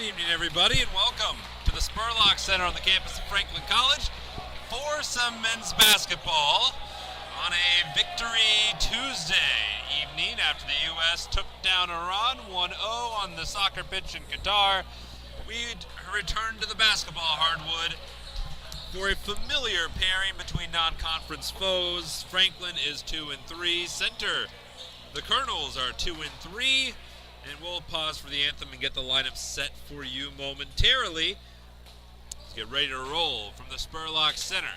Good evening, everybody, and welcome to the Spurlock Center on the campus of Franklin College for some men's basketball on a Victory Tuesday evening after the U.S. took down Iran 1-0 on the soccer pitch in Qatar. We return to the basketball hardwood for a familiar pairing between non-conference foes. Franklin is 2-3. Center, the Colonels, are 2-3. And we'll pause for the anthem and get the lineup set for you momentarily. Let's get ready to roll from the Spurlock Center.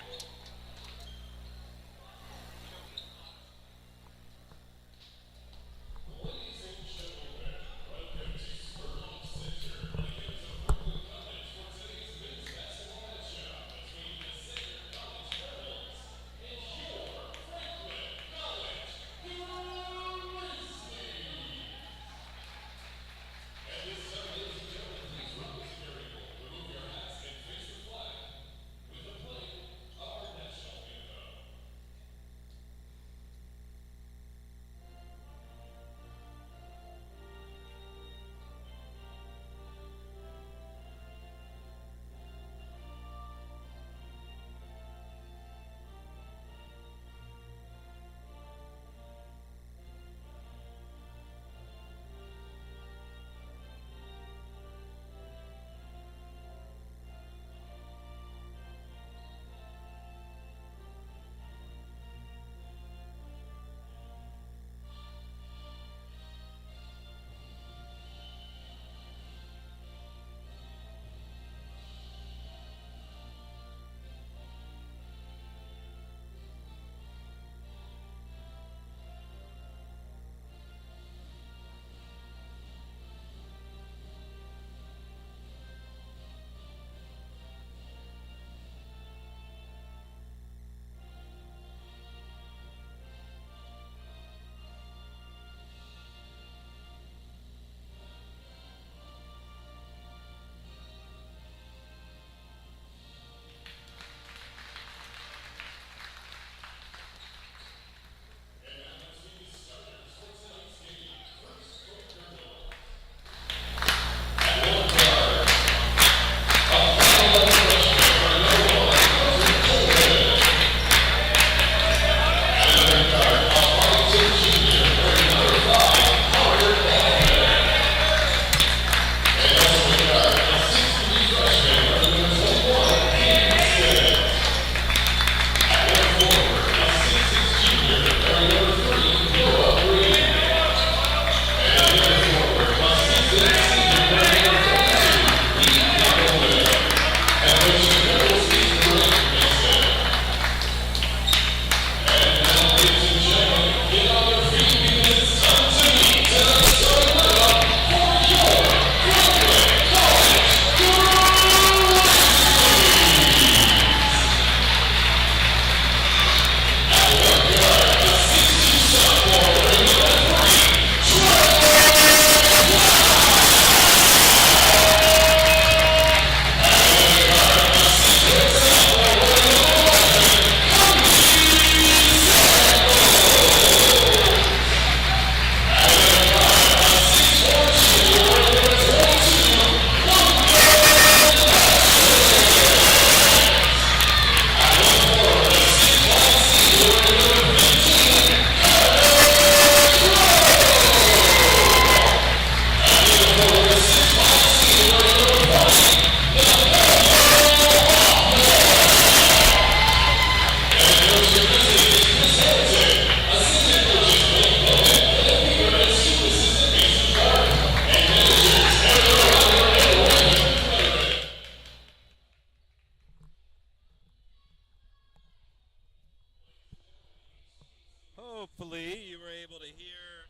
Hopefully you were able to hear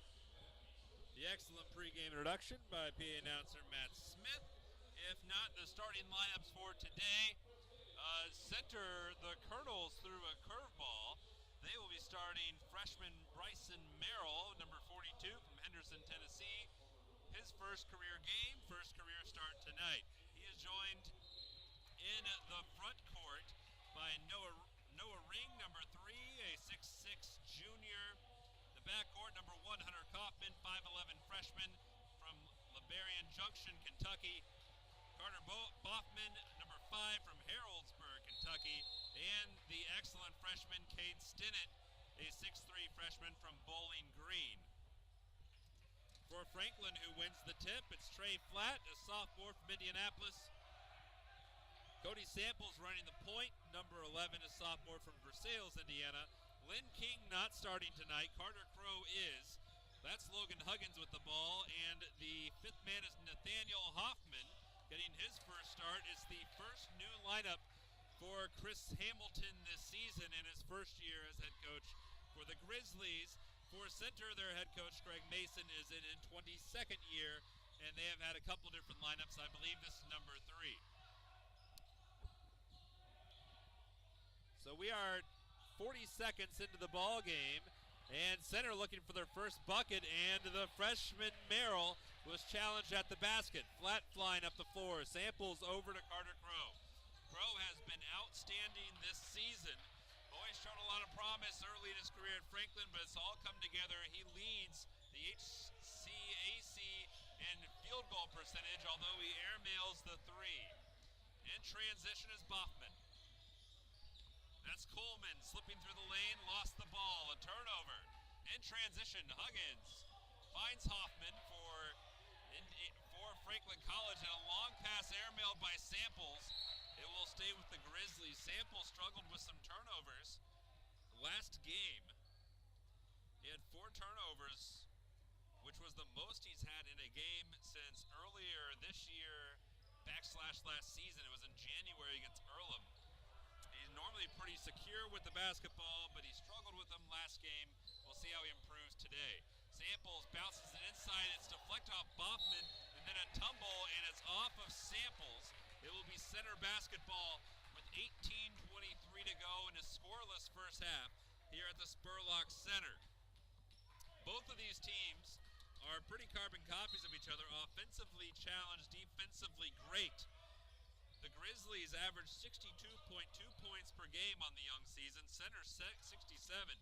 the excellent pregame introduction by PA announcer Matt Smith. If not, the starting lineups for today. Center, the Colonels threw a curveball. They will be starting freshman Bryson Merrill, number 42 from Henderson, Tennessee. His first career game, first career start tonight. He is joined in the front court by Noah Ring, number 3, a 6'6 junior. The backcourt, number 1, Hunter Kaufman, 5'11 freshman from LeBarian Junction, Kentucky. Carter Boffman, number 5 from Harrodsburg, Kentucky, and the excellent freshman Cade Stinnett, a 6'3 freshman from Bowling Green. For Franklin, who wins the tip, it's Trey Flatt, a sophomore from Indianapolis. Cody Samples running the point, number 11, a sophomore from Versailles, Indiana. Lynn King not starting tonight. Carter Crow is. That's Logan Huggins with the ball, and the 5th man is Nathaniel Hoffman. Getting his first start is the first new lineup for Chris Hamilton this season in his first year as head coach for the Grizzlies. For center, their head coach, Greg Mason, is in his 22nd year, and they have had a couple different lineups. I believe this is number 3. So we are 40 seconds into the ball game, and center looking for their first bucket, and the freshman Merrill was challenged at the basket. Flat flying up the floor. Samples over to Carter Crow. Crow has been outstanding this season. Always shown a lot of promise early in his career at Franklin, but it's all come together. He leads the HCAC in field goal percentage, although he airmails the 3. In transition is Boffman. That's Coleman slipping through the lane, lost the ball, a turnover. In transition, Huggins finds Hoffman for Franklin College, and a long pass airmailed by Samples. It will stay with the Grizzlies. Samples struggled with some turnovers last game. He had 4 turnovers, which was the most he's had in a game since earlier this year / last season. It was in January against Earlham. He's normally pretty secure with the basketball, but he struggled with them last game. We'll see how he improves today. Samples bounces it inside. It's deflected off Boffman, and then a tumble, and it's off of Samples. It will be center basketball with 18:23 to go in a scoreless first half here at the Spurlock Center. Both of these teams are pretty carbon copies of each other. Offensively challenged, defensively great. The Grizzlies average 62.2 points per game on the young season. Center 67.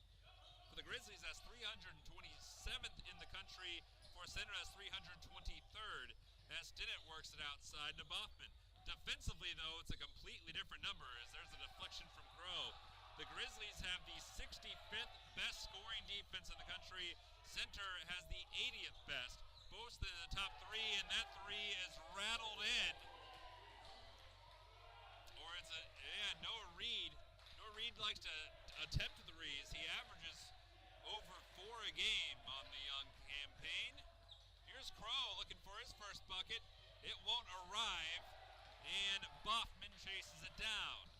For the Grizzlies, that's 327th in the country. For center, that's 323rd. As Stinnett works it outside to Boffman. Defensively, though, it's a completely different number as there's a deflection from Crow. The Grizzlies have the 65th best scoring defense in the country. Center has the 80th best. Both in the top 3, and that 3 is rattled in. Or it's Noah Reed. Noah Reed likes to attempt threes. He averages over 4 a game on the young campaign. Here's Crow looking for his first bucket. It won't arrive, and Boffman chases it down.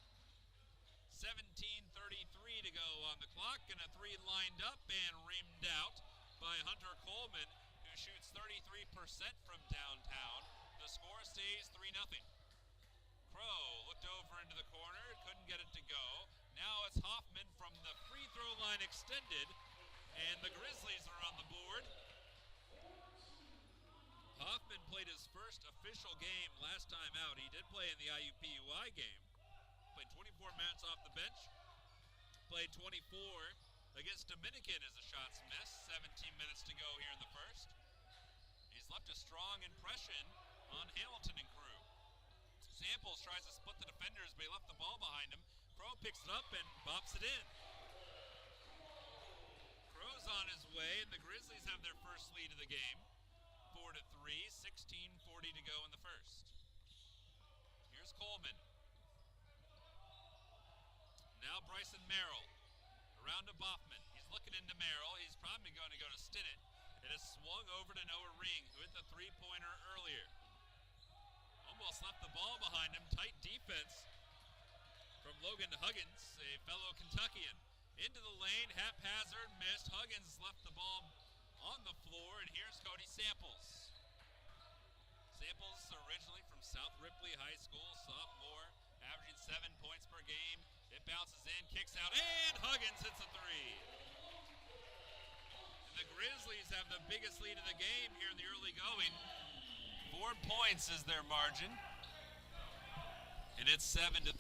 17:33 to go on the clock, and a 3 lined up and rimmed out by Hunter Coleman, who shoots 33% from downtown. The score stays 3-0. Crow looked over into the corner, couldn't get it to go. Now it's Hoffman from the free throw line extended, and the Grizzlies are on the board. Hoffman played his first official game last time out. He did play in the IUPUI game. Played 24 minutes off the bench. Played 24 against Dominican as the shots missed. 17 minutes to go here in the first. He's left a strong impression on Hamilton and crew. Samples tries to split the defenders, but he left the ball behind him. Crow picks it up and bops it in. Crow's on his way, and the Grizzlies have their first lead of the game. 4-3, 16:40 to go in the first. Here's Coleman. Now Bryson Merrill. Around to Boffman. He's looking into Merrill. He's probably going to go to Stinnett. It has swung over to Noah Ring, who hit the three-pointer earlier. Almost left the ball behind him. Tight defense from Logan Huggins, a fellow Kentuckian. Into the lane, haphazard, missed. Huggins left the ball on the floor, and here's Cody Samples. Samples originally from South Ripley High School, sophomore, averaging 7 points per game. It bounces in, kicks out, and Huggins hits a 3. And the Grizzlies have the biggest lead of the game here in the early going. 4 points is their margin, and it's 7-3.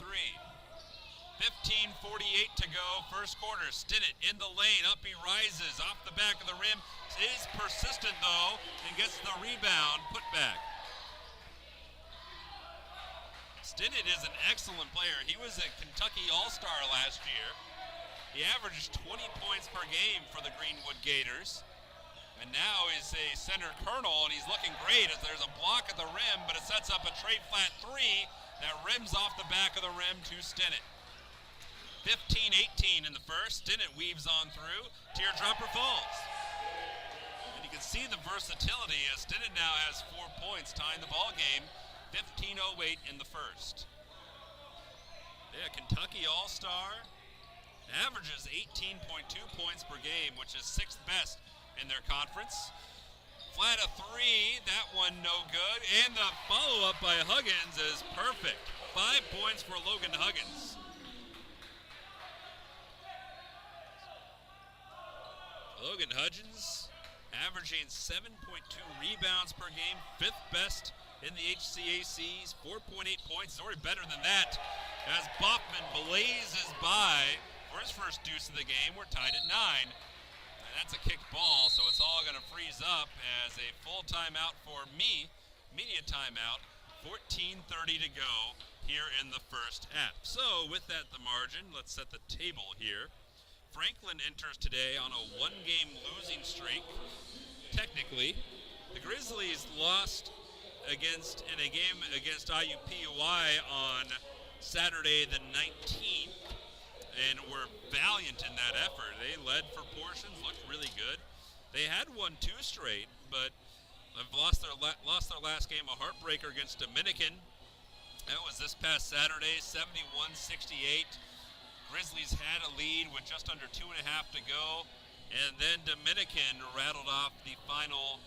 15:48 to go, first quarter. Stinnett in the lane, up he rises, off the back of the rim. Is persistent though, and gets the rebound, put back. Stinnett is an excellent player. He was a Kentucky All-Star last year. He averaged 20 points per game for the Greenwood Gators. And now is a center colonel, and he's looking great as there's a block at the rim, but it sets up a trade flat three that rims off the back of the rim to Stinnett. 15-18 in the first. Stinnett weaves on through. Teardropper falls. And you can see the versatility as Stinnett now has 4 points, tying the ball game. 15:08 in the first. Yeah, Kentucky All-Star averages 18.2 points per game, which is 6th best in their conference. Flat a three, that one no good, and the follow-up by Huggins is perfect. 5 points for Logan Huggins. Logan Huggins averaging 7.2 rebounds per game, 5th best in the HCACs, 4.8 points. It's already better than that as Boffman blazes by for his first deuce of the game. We're tied at 9. And that's a kicked ball, so it's all going to freeze up as a full timeout for me. Media timeout. 14:30 to go here in the first half. So with that, the margin, let's set the table here. Franklin enters today on a 1-game losing streak. Technically, the Grizzlies lost in a game against IUPUI on Saturday the 19th, and were valiant in that effort. They led for portions, looked really good. They had won 2 straight, but have lost their last game, a heartbreaker against Dominican. That was this past Saturday, 71-68. Grizzlies had a lead with just under 2.5 to go, and then Dominican rattled off the final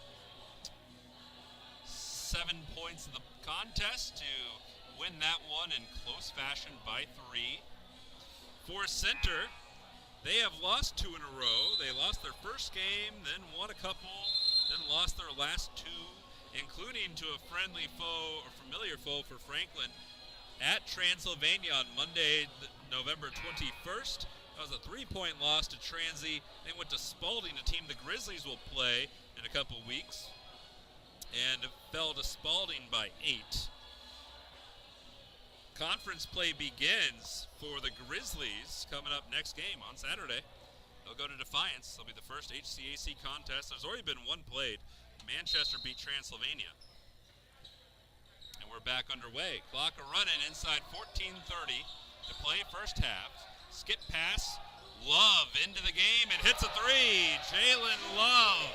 7 points of the contest to win that one in close fashion by 3. For Center, they have lost 2 in a row. They lost their first game, then won a couple, then lost their last 2, including to a friendly foe, or familiar foe for Franklin, at Transylvania on Monday, November 21st. That was a 3-point loss to Transy. They went to Spalding, a team the Grizzlies will play in a couple weeks, and fell to Spalding by 8. Conference play begins for the Grizzlies coming up next game on Saturday. They'll go to Defiance. It'll be the first HCAC contest. There's already been one played. Manchester beat Transylvania. And we're back underway. Clock running inside 14:30 to play first half. Skip pass. Love into the game and hits a 3. Jalen Love.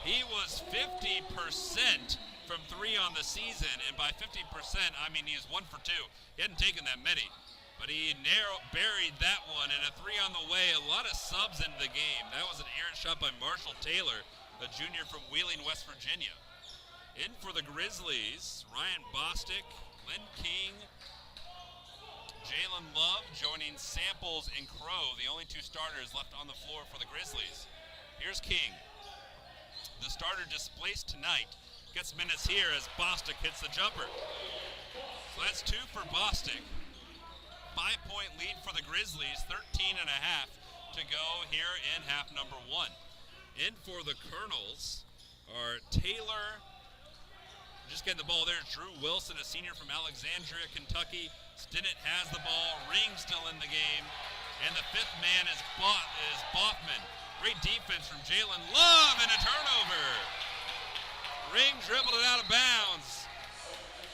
He was 50% from 3 on the season, and by 50%, I mean he is 1 for 2. He hadn't taken that many, but he buried that one, and a 3 on the way. A lot of subs into the game. That was an errant shot by Marshall Taylor, a junior from Wheeling, West Virginia. In for the Grizzlies, Ryan Bostic, Lynn King, Jalen Love joining Samples and Crow, the only 2 starters left on the floor for the Grizzlies. Here's King. The starter displaced tonight. Gets minutes here as Bostic hits the jumper. So that's 2 for Bostic. 5-point lead for the Grizzlies, 13.5 to go here in half number 1. In for the Colonels are Taylor, just getting the ball there, Drew Wilson, a senior from Alexandria, Kentucky. Stinnett has the ball, Ring still in the game, and the 5th man is Boffman. Great defense from Jalen Love and a turnover. Ring dribbled it out of bounds.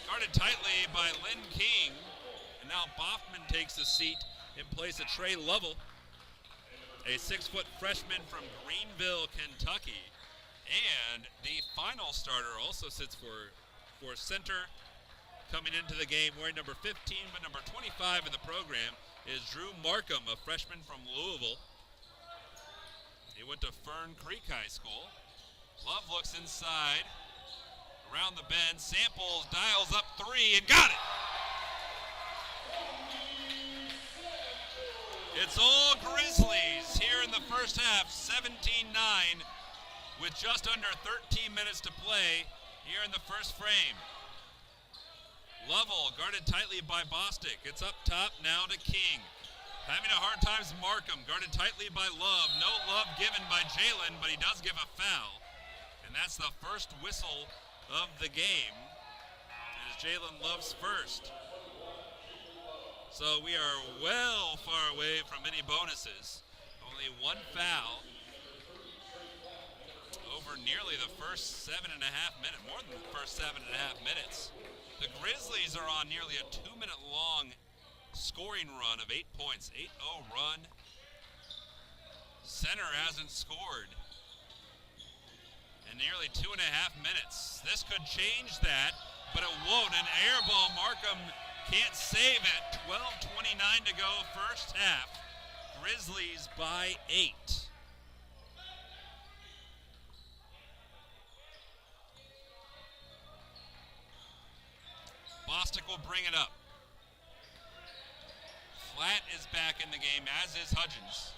Guarded tightly by Lynn King. And now Boffman takes a seat in place of Trey Lovell, a 6-foot freshman from Greenville, Kentucky. And the final starter also sits for Center. Coming into the game wearing number 15, but number 25 in the program is Drew Markham, a freshman from Louisville. He went to Fern Creek High School. Love looks inside, around the bend. Samples dials up 3 and got it. It's all Grizzlies here in the first half, 17-9, with just under 13 minutes to play here in the first frame. Lovell guarded tightly by Bostic. It's up top now to King. Having a hard time is Markham, guarded tightly by Love. No love given by Jalen, but he does give a foul. And that's the first whistle of the game. As Jalen Love's first. So we are well far away from any bonuses. Only one foul over nearly the first 7.5 minutes, more than the first 7.5 minutes. The Grizzlies are on nearly a 2-minute long scoring run of 8 points, 8-0 run. Center hasn't scored in nearly 2.5 minutes. This could change that, but it won't. An air ball, Markham can't save it. 12:29 to go, first half. Grizzlies by 8. Bostic will bring it up. Flat is back in the game, as is Hudgens.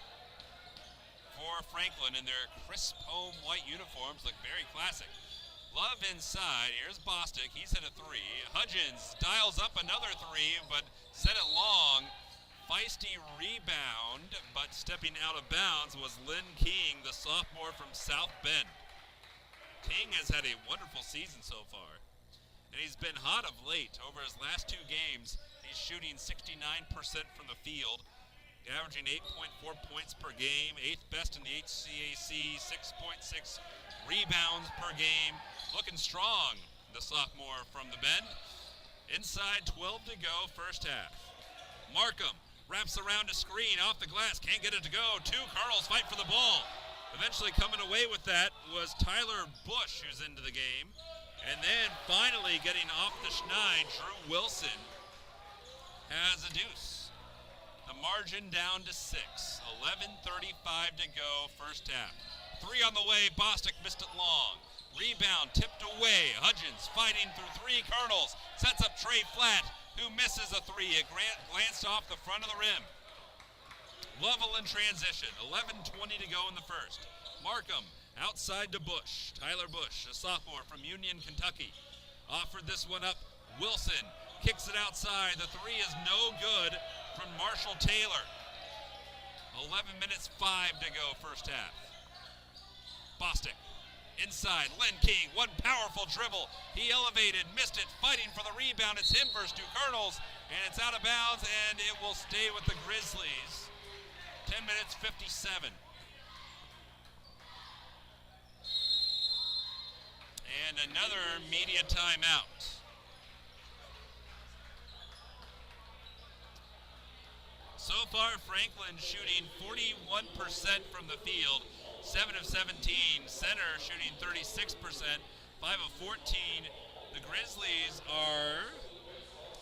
For Franklin in their crisp home white uniforms, look very classic. Love inside, here's Bostic, he's hit a 3. Hudgens dials up another 3, but set it long. Feisty rebound, but stepping out of bounds was Lynn King, the sophomore from South Bend. King has had a wonderful season so far, and he's been hot of late. Over his last 2 games, he's shooting 69% from the field, averaging 8.4 points per game, 8th best in the HCAC, 6.6 rebounds per game. Looking strong, the sophomore from the Bend. Inside, 12 to go, first half. Markham wraps around a screen off the glass, can't get it to go. 2 Colonels fight for the ball. Eventually coming away with that was Tyler Bush, who's into the game. And then finally getting off the schneid, Drew Wilson has a deuce. The margin down to 6. 11:35 to go, first half. 3 on the way, Bostic missed it long. Rebound tipped away. Hudgens fighting through 3 Colonels. Sets up Trey Flat, who misses a 3. It glanced off the front of the rim. Lovell in transition. 11:20 to go in the first. Markham outside to Bush. Tyler Bush, a sophomore from Union, Kentucky. Offered this one up. Wilson kicks it outside. The 3 is no good from Marshall Taylor. 11 minutes 5 to go, first half. Bostic inside. Len King, one powerful dribble. He elevated, missed it, fighting for the rebound. It's him versus 2 Colonels, and it's out of bounds, and it will stay with the Grizzlies. 10 minutes 57. And another media timeout. So far, Franklin shooting 41% from the field, 7 of 17. Center shooting 36%, 5 of 14. The Grizzlies are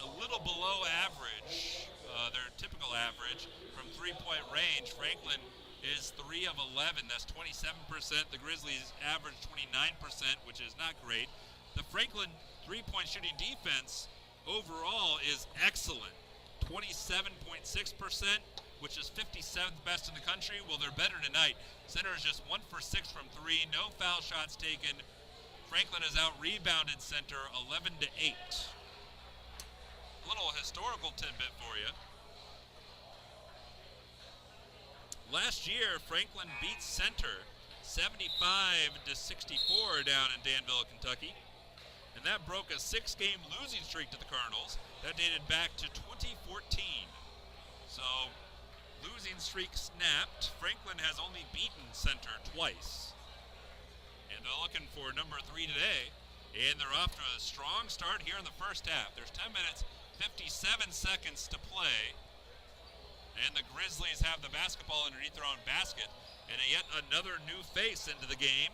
a little below average, their typical average, from three-point range. Franklin is 3 of 11, that's 27%. The Grizzlies average 29%, which is not great. The Franklin three-point shooting defense overall is excellent. 27.6%, which is 57th best in the country. Well, they're better tonight. Center is just 1 for 6 from 3, no foul shots taken. Franklin has out-rebounded Center 11-8. Little historical tidbit for you. Last year, Franklin beat Center 75-64 down in Danville, Kentucky. And that broke a 6-game losing streak to the Colonels. That dated back to 2014. So, losing streak snapped. Franklin has only beaten Center twice. And they're looking for number 3 today. And they're off to a strong start here in the first half. There's 10 minutes, 57 seconds to play. And the Grizzlies have the basketball underneath their own basket. And yet another new face into the game.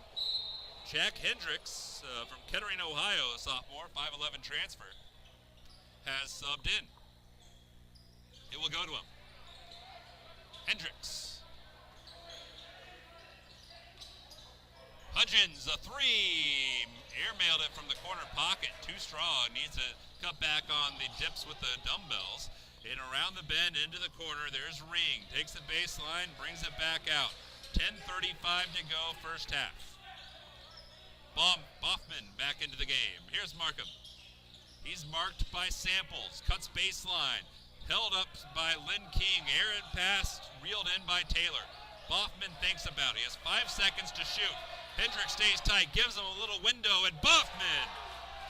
Jack Hendricks from Kettering, Ohio, a sophomore, 5'11 transfer, has subbed in. It will go to him. Hendricks. Hudgens, a 3. Airmailed it from the corner pocket. Too strong. Needs to cut back on the dips with the dumbbells. And around the bend into the corner, there's Ring. Takes the baseline, brings it back out. 10:35 to go, first half. Boffman back into the game. Here's Markham. He's marked by Samples. Cuts baseline. Held up by Lynn King. Errant pass reeled in by Taylor. Boffman thinks about it. He has 5 seconds to shoot. Hendricks stays tight. Gives him a little window. And Boffman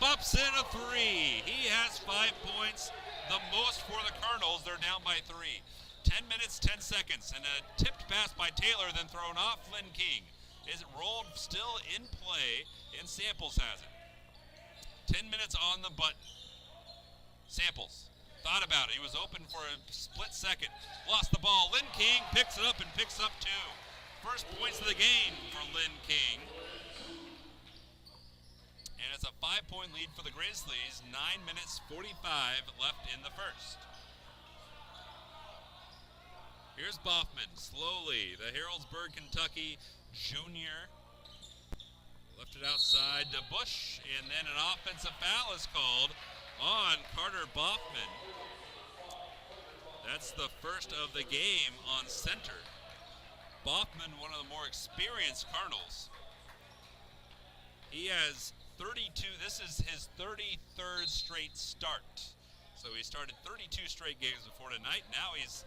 Bups in a three. He has 5 points, the most for the Colonels. They're down by 3. 10 minutes, 10 seconds, and a tipped pass by Taylor, then thrown off Lynn King. Is it rolled still in play, and Samples has it. 10 minutes on the button. Samples thought about it. He was open for a split second. Lost the ball. Lynn King picks it up and picks up 2. First points of the game for Lynn King. And it's a 5-point lead for the Grizzlies. 9 minutes, 45 left in the first. Here's Boffman, slowly. The Harrodsburg, Kentucky junior. Left it outside to Bush, and then an offensive foul is called on Carter Boffman. That's the first of the game on center. Boffman, one of the more experienced Colonels. He has 32, this is his 33rd straight start. So he started 32 straight games before tonight. Now has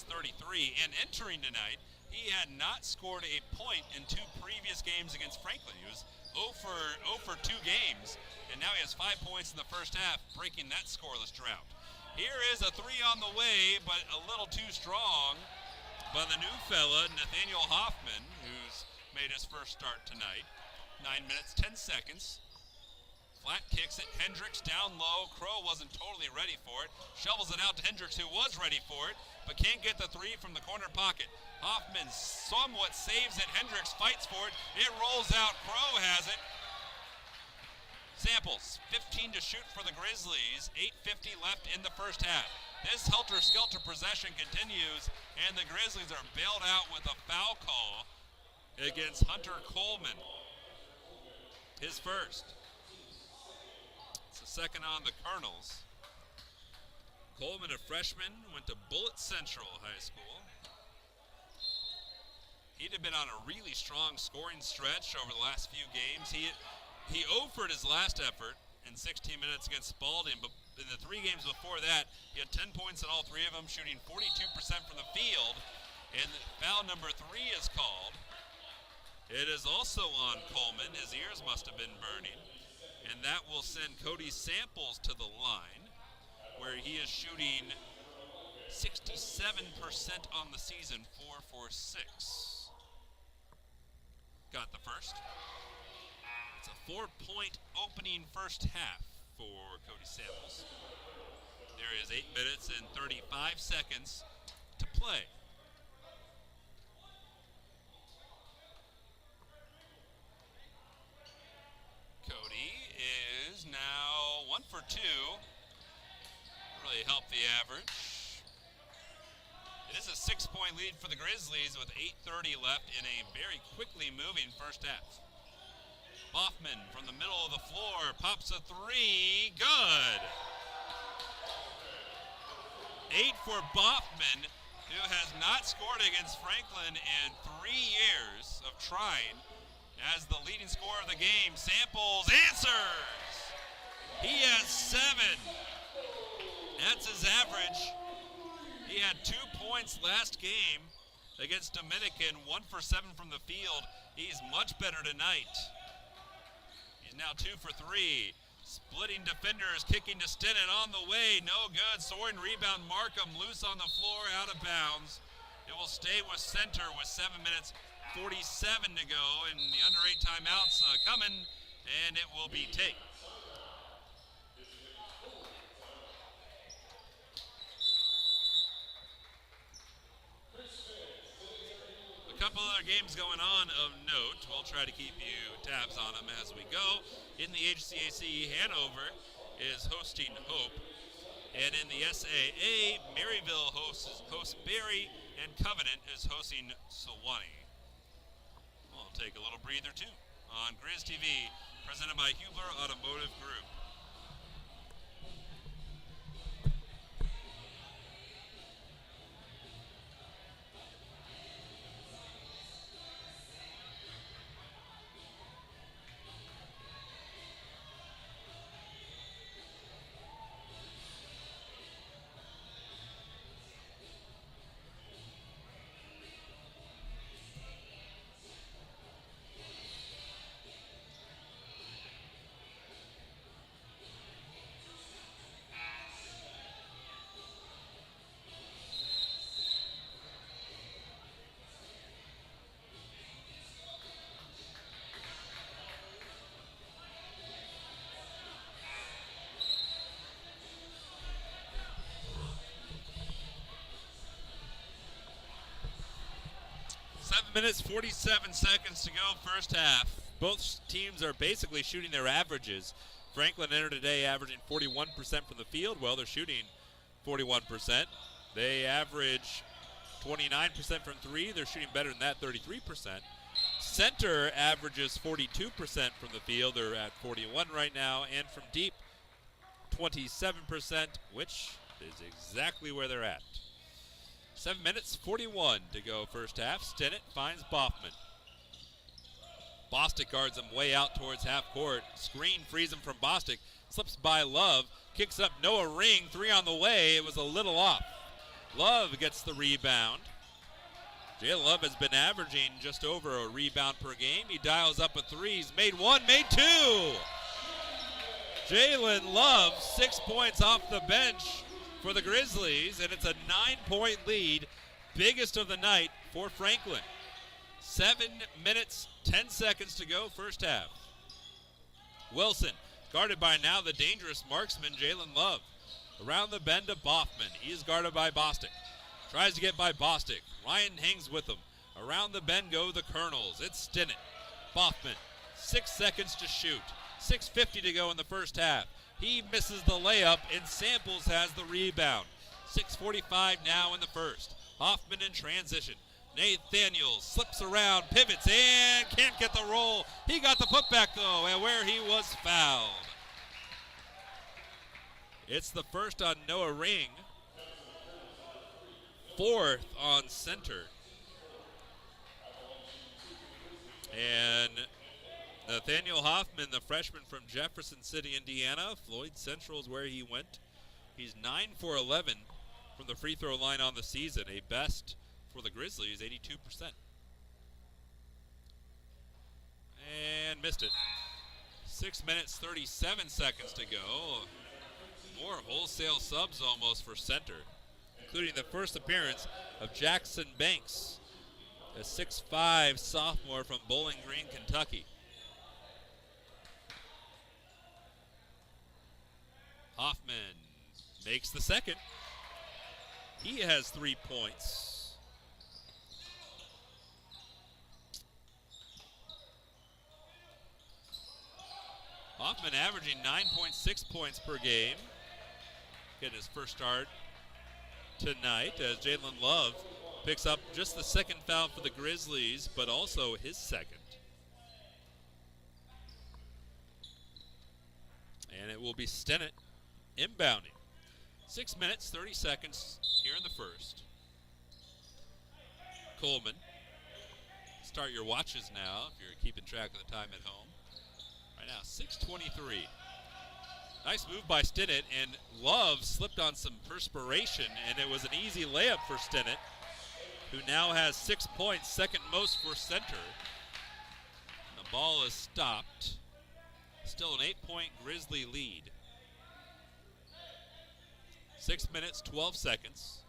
33, and entering tonight, he had not scored a point in 2 previous games against Franklin. He was 0 for 2 games, and now he has 5 points in the first half, breaking that scoreless drought. Here is a 3 on the way, but a little too strong by the new fella, Nathaniel Hoffman, who's made his first start tonight. 9 minutes, 10 seconds. Flat kicks it. Hendricks down low. Crow wasn't totally ready for it. Shovels it out to Hendricks, who was ready for it, but can't get the 3 from the corner pocket. Hoffman somewhat saves it. Hendricks fights for it. It rolls out. Crow has it. Samples, 15 to shoot for the Grizzlies. 8:50 left in the first half. This helter-skelter possession continues, and the Grizzlies are bailed out with a foul call against Hunter Coleman. His first. It's the second on the Colonels. Coleman, a freshman, went to Bullitt Central High School. He'd have been on a really strong scoring stretch over the last few games. He offered his last effort in 16 minutes against Spalding, but in the 3 games before that, he had 10 points in all 3 of them, shooting 42% from the field, and foul number 3 is called. It is also on Coleman. His ears must have been burning, and that will send Cody Samples to the line, where he is shooting 67% on the season, 4 for 6. Got the first. It's a 4-point opening first half for Cody Samples. There is 8 minutes and 35 seconds to play. Cody is now 1 for 2. Really helped the average. It is a 6-point lead for the Grizzlies with 8:30 left in a very quickly moving first half. Boffman from the middle of the floor pops a 3. Good. 8 for Boffman, who has not scored against Franklin in 3 years of trying. As the leading scorer of the game, Samples answers. He has 7. That's his average. He had 2 points last game against Dominican, 1 for 7 from the field. He's much better tonight. He's now 2 for 3. Splitting defenders, kicking to Stinnen on the way. No good. Soaring rebound. Markham loose on the floor, out of bounds. It will stay with center with 7 minutes 47 to go, and the under 8 timeouts coming, and it will be taken. A couple other games going on of note. We'll try to keep you tabs on them as we go. In the HCAC, Hanover is hosting Hope. And in the SAA, Maryville hosts Berry, and Covenant is hosting Sewanee. We'll take a little breather too on Grizz TV, presented by Hubler Automotive Group. minutes, 47 seconds to go, first half. Both teams are basically shooting their averages. Franklin entered today averaging 41% from the field. Well, they're shooting 41%. They average 29% from three. They're shooting better than that, 33%. Center averages 42% from the field. They're at 41 right now. And from deep, 27%, which is exactly where they're at. 7 minutes, 41 to go first half. Stinnett finds Boffman. Bostic guards him way out towards half court. Screen frees him from Bostic. Slips by Love. Kicks up Noah Ring. Three on the way. It was a little off. Love gets the rebound. Jalen Love has been averaging just over a rebound per game. He dials up a three. He's made one, made two. Jalen Love, 6 points off the bench for the Grizzlies, and it's a 9-point lead, biggest of the night for Franklin. 7 minutes, 10 seconds to go, first half. Wilson, guarded by now the dangerous marksman, Jalen Love. Around the bend to Boffman. He is guarded by Bostic. Tries to get by Bostic. Ryan hangs with him. Around the bend go the Colonels. It's Stinnett. Boffman, 6 seconds to shoot. 6:50 to go in the first half. He misses the layup, and Samples has the rebound. 6:45 now in the first. Hoffman in transition. Nathaniel slips around, pivots, and can't get the roll. He got the putback, though, and where he was fouled. It's the first on Noah Ring. Fourth on Center. And Nathaniel Hoffman, the freshman from Jefferson City, Indiana. Floyd Central is where he went. He's 9 for 11 from the free throw line on the season, a best for the Grizzlies, 82%. And missed it. 6 minutes, 37 seconds to go. More wholesale subs almost for Center, including the first appearance of Jackson Banks, a 6'5" sophomore from Bowling Green, Kentucky. Hoffman makes the second. He has 3 points. Hoffman averaging 9.6 points per game. Getting his first start tonight as Jalen Love picks up just the second foul for the Grizzlies, but also his second. And it will be Stinnett inbounding. 6 minutes, 30 seconds here in the first. Coleman. Start your watches now if you're keeping track of the time at home. Right now, 6:23. Nice move by Stinnett, and Love slipped on some perspiration, and it was an easy layup for Stinnett, who now has 6 points, second most for Center. The ball is stopped. Still an 8-point Grizzly lead. 6 minutes, 12 seconds.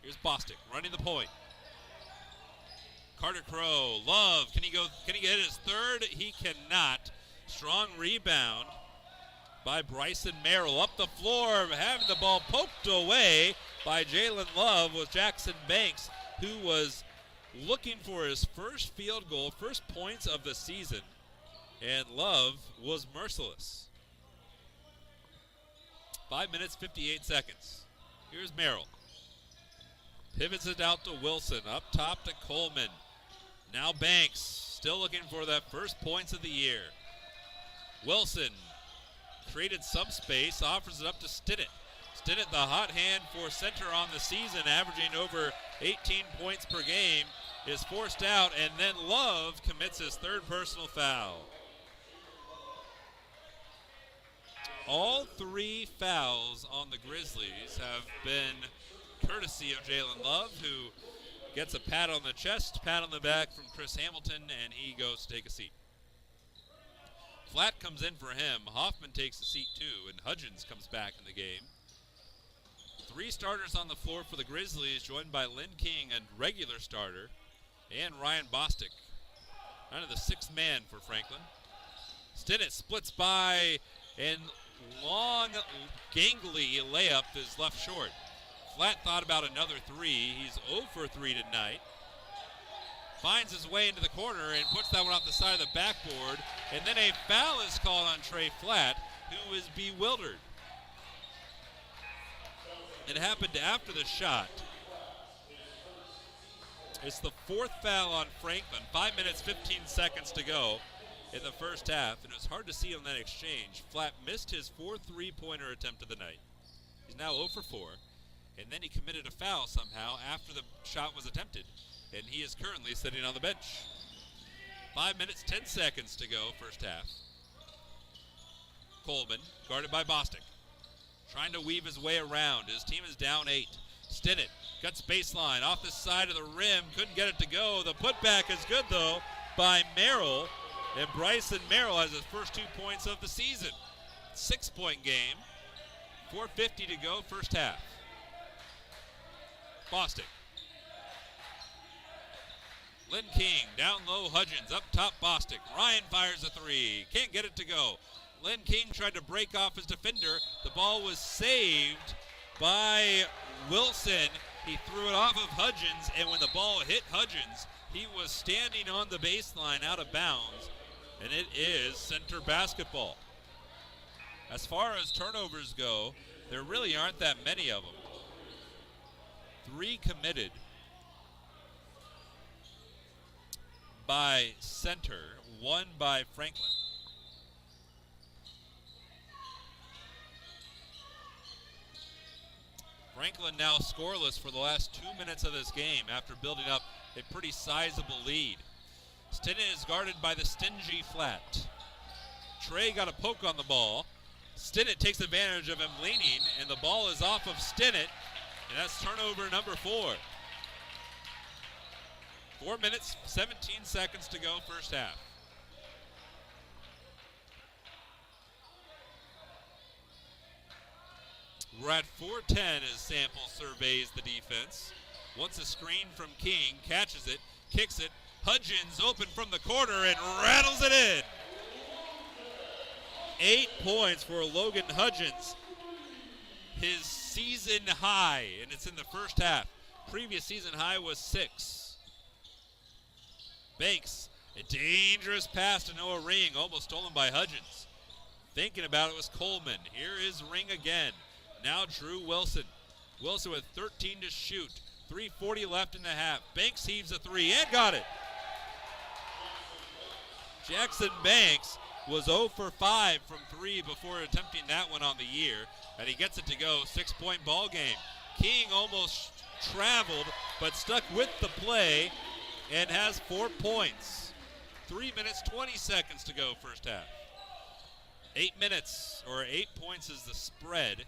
Here's Bostic running the point. Carter Crow, Love, can he get his third? He cannot. Strong rebound by Bryson Merrill. Up the floor, having the ball poked away by Jalen Love was Jackson Banks, who was looking for his first field goal, first points of the season, and Love was merciless. 5 minutes, 58 seconds. Here's Merrill. Pivots it out to Wilson, up top to Coleman. Now Banks, still looking for that first points of the year. Wilson created some space, offers it up to Stinnett. Stinnett, the hot hand for Center on the season, averaging over 18 points per game, is forced out, and then Love commits his third personal foul. All 3 fouls on the Grizzlies have been courtesy of Jalen Love, who gets a pat on the chest, pat on the back from Chris Hamilton, and he goes to take a seat. Flat comes in for him. Hoffman takes a seat too, and Hudgens comes back in the game. 3 starters on the floor for the Grizzlies, joined by Lynn King, a regular starter, and Ryan Bostic, kind of the 6th man for Franklin. Stinnett splits by, and long, gangly layup is left short. Flat thought about another 3. He's 0 for 3 tonight. finds his way into the corner and puts that one off the side of the backboard. And then a foul is called on Trey Flatt, who is bewildered. It happened after the shot. It's the fourth foul on Franklin. 5 minutes, 15 seconds to go in the first half, and it was hard to see on that exchange. Flatt missed his fourth three-pointer attempt of the night. He's now 0 for 4, and then he committed a foul somehow after the shot was attempted, and he is currently sitting on the bench. 5 minutes, 10 seconds to go, first half. Coleman, guarded by Bostic, trying to weave his way around. His team is down 8. Stinnett cuts baseline off the side of the rim, couldn't get it to go. The putback is good, though, by Merrill, and Bryson Merrill has his first 2 points of the season. 6-point game, 4:50 to go, first half. Bostic. Lynn King, down low, Hudgens, up top, Bostic. Ryan fires a three, can't get it to go. Lynn King tried to break off his defender. The ball was saved by Wilson. He threw it off of Hudgens, and when the ball hit Hudgens, he was standing on the baseline out of bounds, and it is Center basketball. As far as turnovers go, there really aren't that many of them. 3 committed by Center, 1 by Franklin. Franklin now scoreless for the last 2 minutes of this game after building up a pretty sizable lead. Stinnett is guarded by the stingy Flatt. Trey got a poke on the ball. Stinnett takes advantage of him leaning, and the ball is off of Stinnett, and that's turnover number 4. 4 minutes, 17 seconds to go, first half. We're at 4:10 as Sample surveys the defense. Wants a screen from King, catches it, kicks it. Hudgens open from the corner and rattles it in. 8 points for Logan Hudgens. His season high, and it's in the first half. Previous season high was 6. Banks, a dangerous pass to Noah Ring, almost stolen by Hudgens. Thinking about it was Coleman. Here is Ring again. Now Drew Wilson. Wilson with 13 to shoot. 3:40 left in the half. Banks heaves a three and got it. Jackson Banks was 0 for 5 from 3 before attempting that one on the year, and he gets it to go. 6-point ball game. King almost traveled but stuck with the play and has 4 points. 3 minutes, 20 seconds to go, first half. 8 minutes, or 8 points is the spread.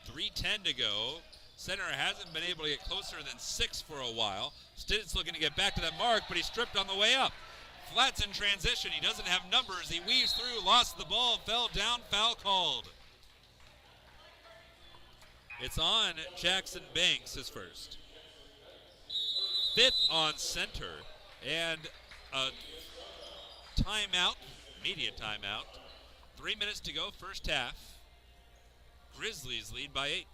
3:10 to go. Center hasn't been able to get closer than 6 for a while. Stinnett's looking to get back to that mark, but he's stripped on the way up. Flatt's in transition. He doesn't have numbers. He weaves through, lost the ball, fell down, foul called. It's on Jackson Banks, his first. 5th on Center, and a timeout, media timeout. 3 minutes to go, first half. Grizzlies lead by 8.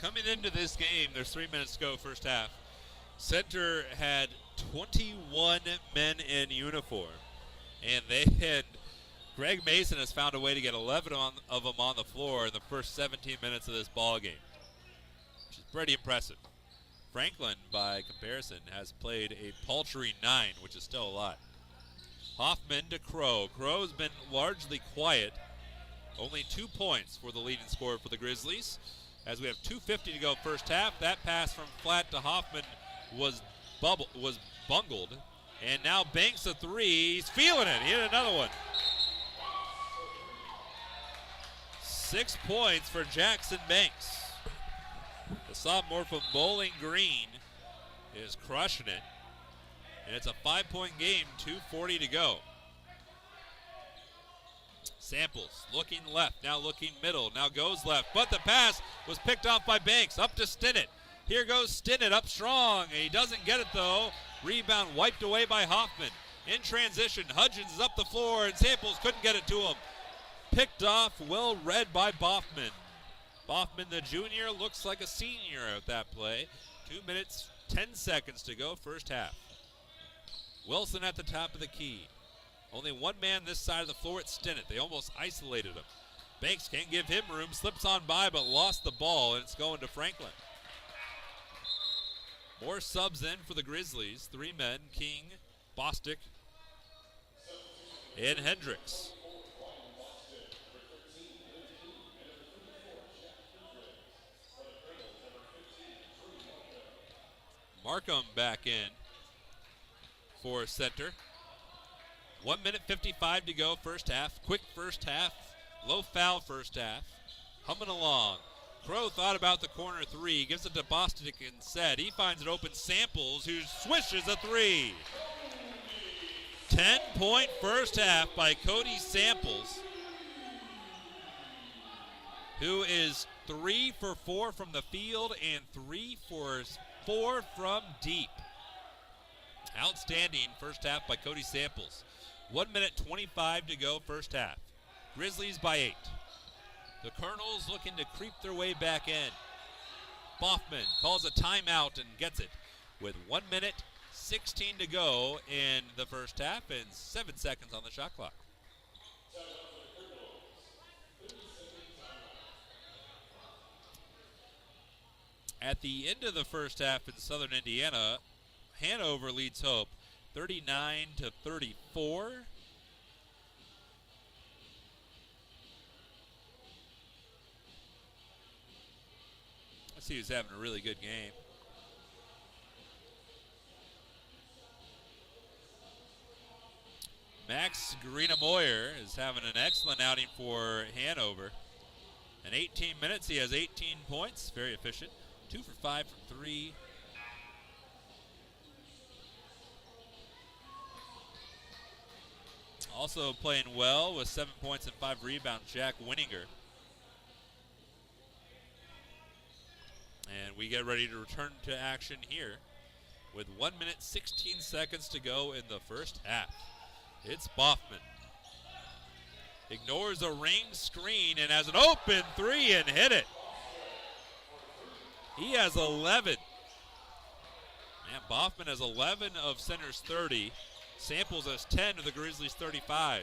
Coming into this game, there's 3 minutes to go, first half. Center had 21 men in uniform, and Greg Mason has found a way to get 11 of them on the floor in the first 17 minutes of this ball game. Pretty impressive. Franklin, by comparison, has played a paltry 9, which is still a lot. Hoffman to Crow. Crow's been largely quiet. Only 2 points for the leading scorer for the Grizzlies. As we have 2:50 to go first half, that pass from Flat to Hoffman was bungled. And now Banks a 3. He's feeling it. He hit another one. 6 points for Jackson Banks. The sophomore from Bowling Green is crushing it. And it's a 5-point game, 2:40 to go. Samples looking left, now looking middle, now goes left. But the pass was picked off by Banks, up to Stinnett. Here goes Stinnett up strong. He doesn't get it though. Rebound wiped away by Hoffman. In transition, Hudgens is up the floor and Samples couldn't get it to him. Picked off, well read by Boffman. Boffman, the junior, looks like a senior at that play. 2 minutes, 10 seconds to go first half. Wilson at the top of the key. Only one man this side of the floor at Stinnett. They almost isolated him. Banks can't give him room, slips on by but lost the ball, and it's going to Franklin. More subs in for the Grizzlies. 3 men, King, Bostic, and Hendricks. Markham back in for center. 1 minute 55 to go first half. Quick first half. Low foul first half. Humming along. Crow thought about the corner 3. Gives it to Bostic instead. He finds it open. Samples, who swishes a 3. 10-point first half by Cody Samples, who is 3 for 4 from the field and 3 for 4 from deep. Outstanding first half by Cody Samples. 1 minute 25 to go first half. Grizzlies by 8. The Colonels looking to creep their way back in. Boffman calls a timeout and gets it with 1 minute 16 to go in the first half and 7 seconds on the shot clock. At the end of the first half in Southern Indiana, Hanover leads Hope 39-34. Let's see who's having a really good game. Max Greenamoyer is having an excellent outing for Hanover. In 18 minutes, he has 18 points. Very efficient. 2 for 5 from 3. Also playing well with 7 points and 5 rebounds, Jack Winninger. And we get ready to return to action here with 1 minute 16 seconds to go in the first half. It's Boffman. Ignores a ring screen and has an open 3 and hit it. He has 11. Man, Boffman has 11 of Center's 30. Samples has 10 of the Grizzlies' 35.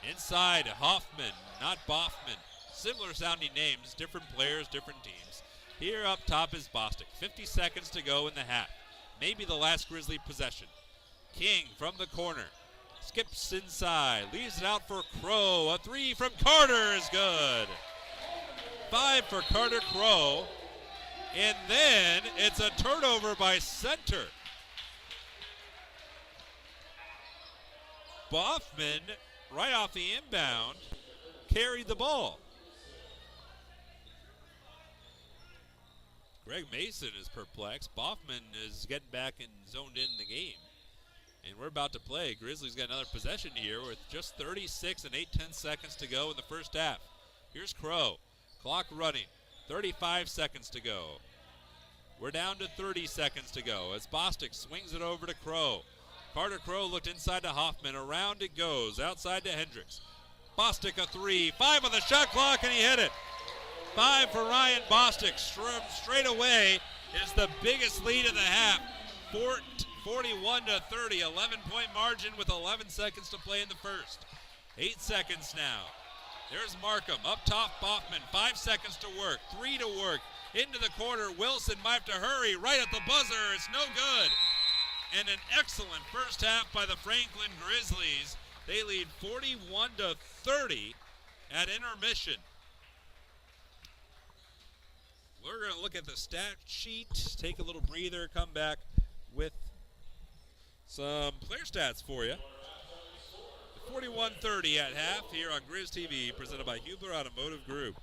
Inside, Hoffman, not Boffman. Similar sounding names, different players, different teams. Here up top is Bostic. 50 seconds to go in the half. Maybe the last Grizzly possession. King from the corner. Skips inside. Leaves it out for Crow. A 3 from Carter is good. 5 for Carter Crow. And then it's a turnover by Center. Boffman, right off the inbound, carried the ball. Greg Mason is perplexed. Boffman is getting back and zoned in the game. And we're about to play. Grizzlies got another possession here with just 36 and 8/10 seconds to go in the first half. Here's Crow. Clock running. 35 seconds to go. We're down to 30 seconds to go as Bostic swings it over to Crow. Carter Crow looked inside to Hoffman. Around it goes. Outside to Hendricks. Bostic a 3. 5 on the shot clock and he hit it. 5 for Ryan Bostic. Straight away is the biggest lead of the half. 41-30. 11-point margin with 11 seconds to play in the first. 8 seconds now. There's Markham. Up top, Boffman. 5 seconds to work. 3 to work. into the corner. Wilson might have to hurry right at the buzzer. It's no good. And an excellent first half by the Franklin Grizzlies. They lead 41-30 at intermission. We're going to look at the stat sheet, take a little breather, come back with some player stats for you. 41-30 at half here on Grizz TV, presented by Hubler Automotive Group.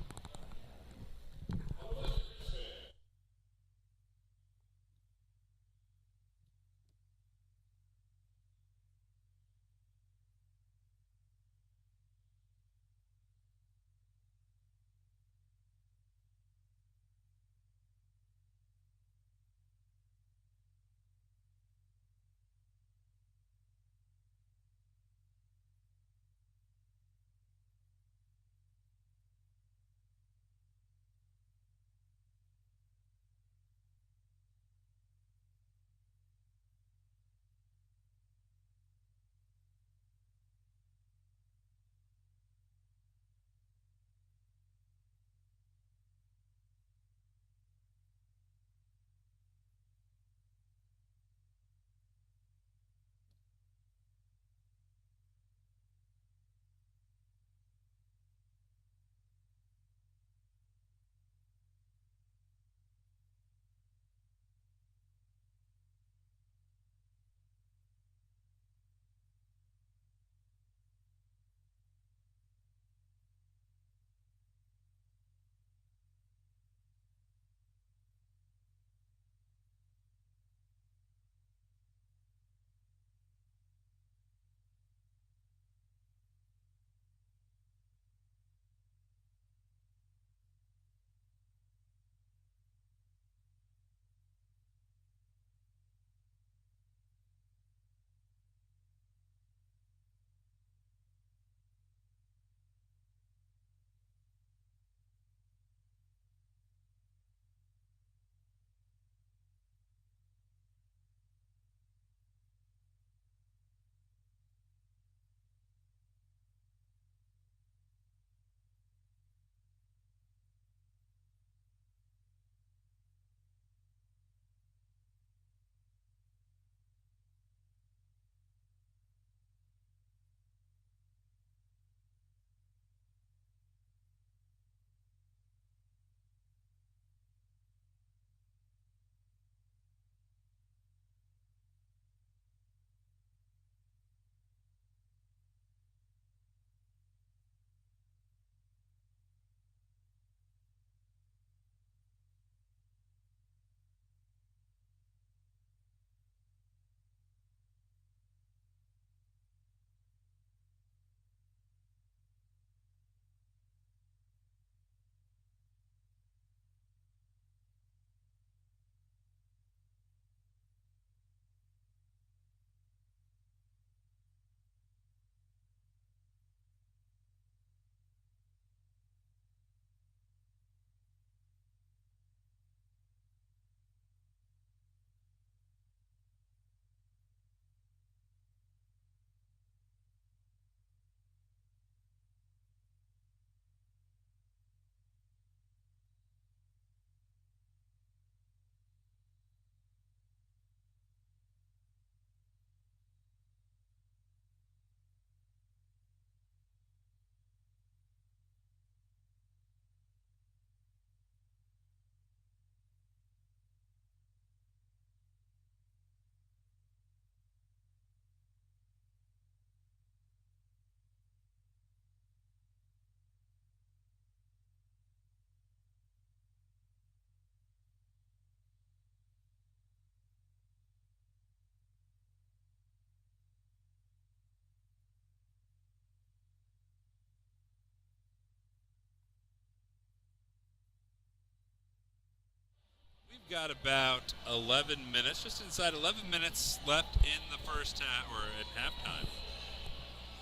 We've got about 11 minutes, just inside 11 minutes left in the first half, or at halftime.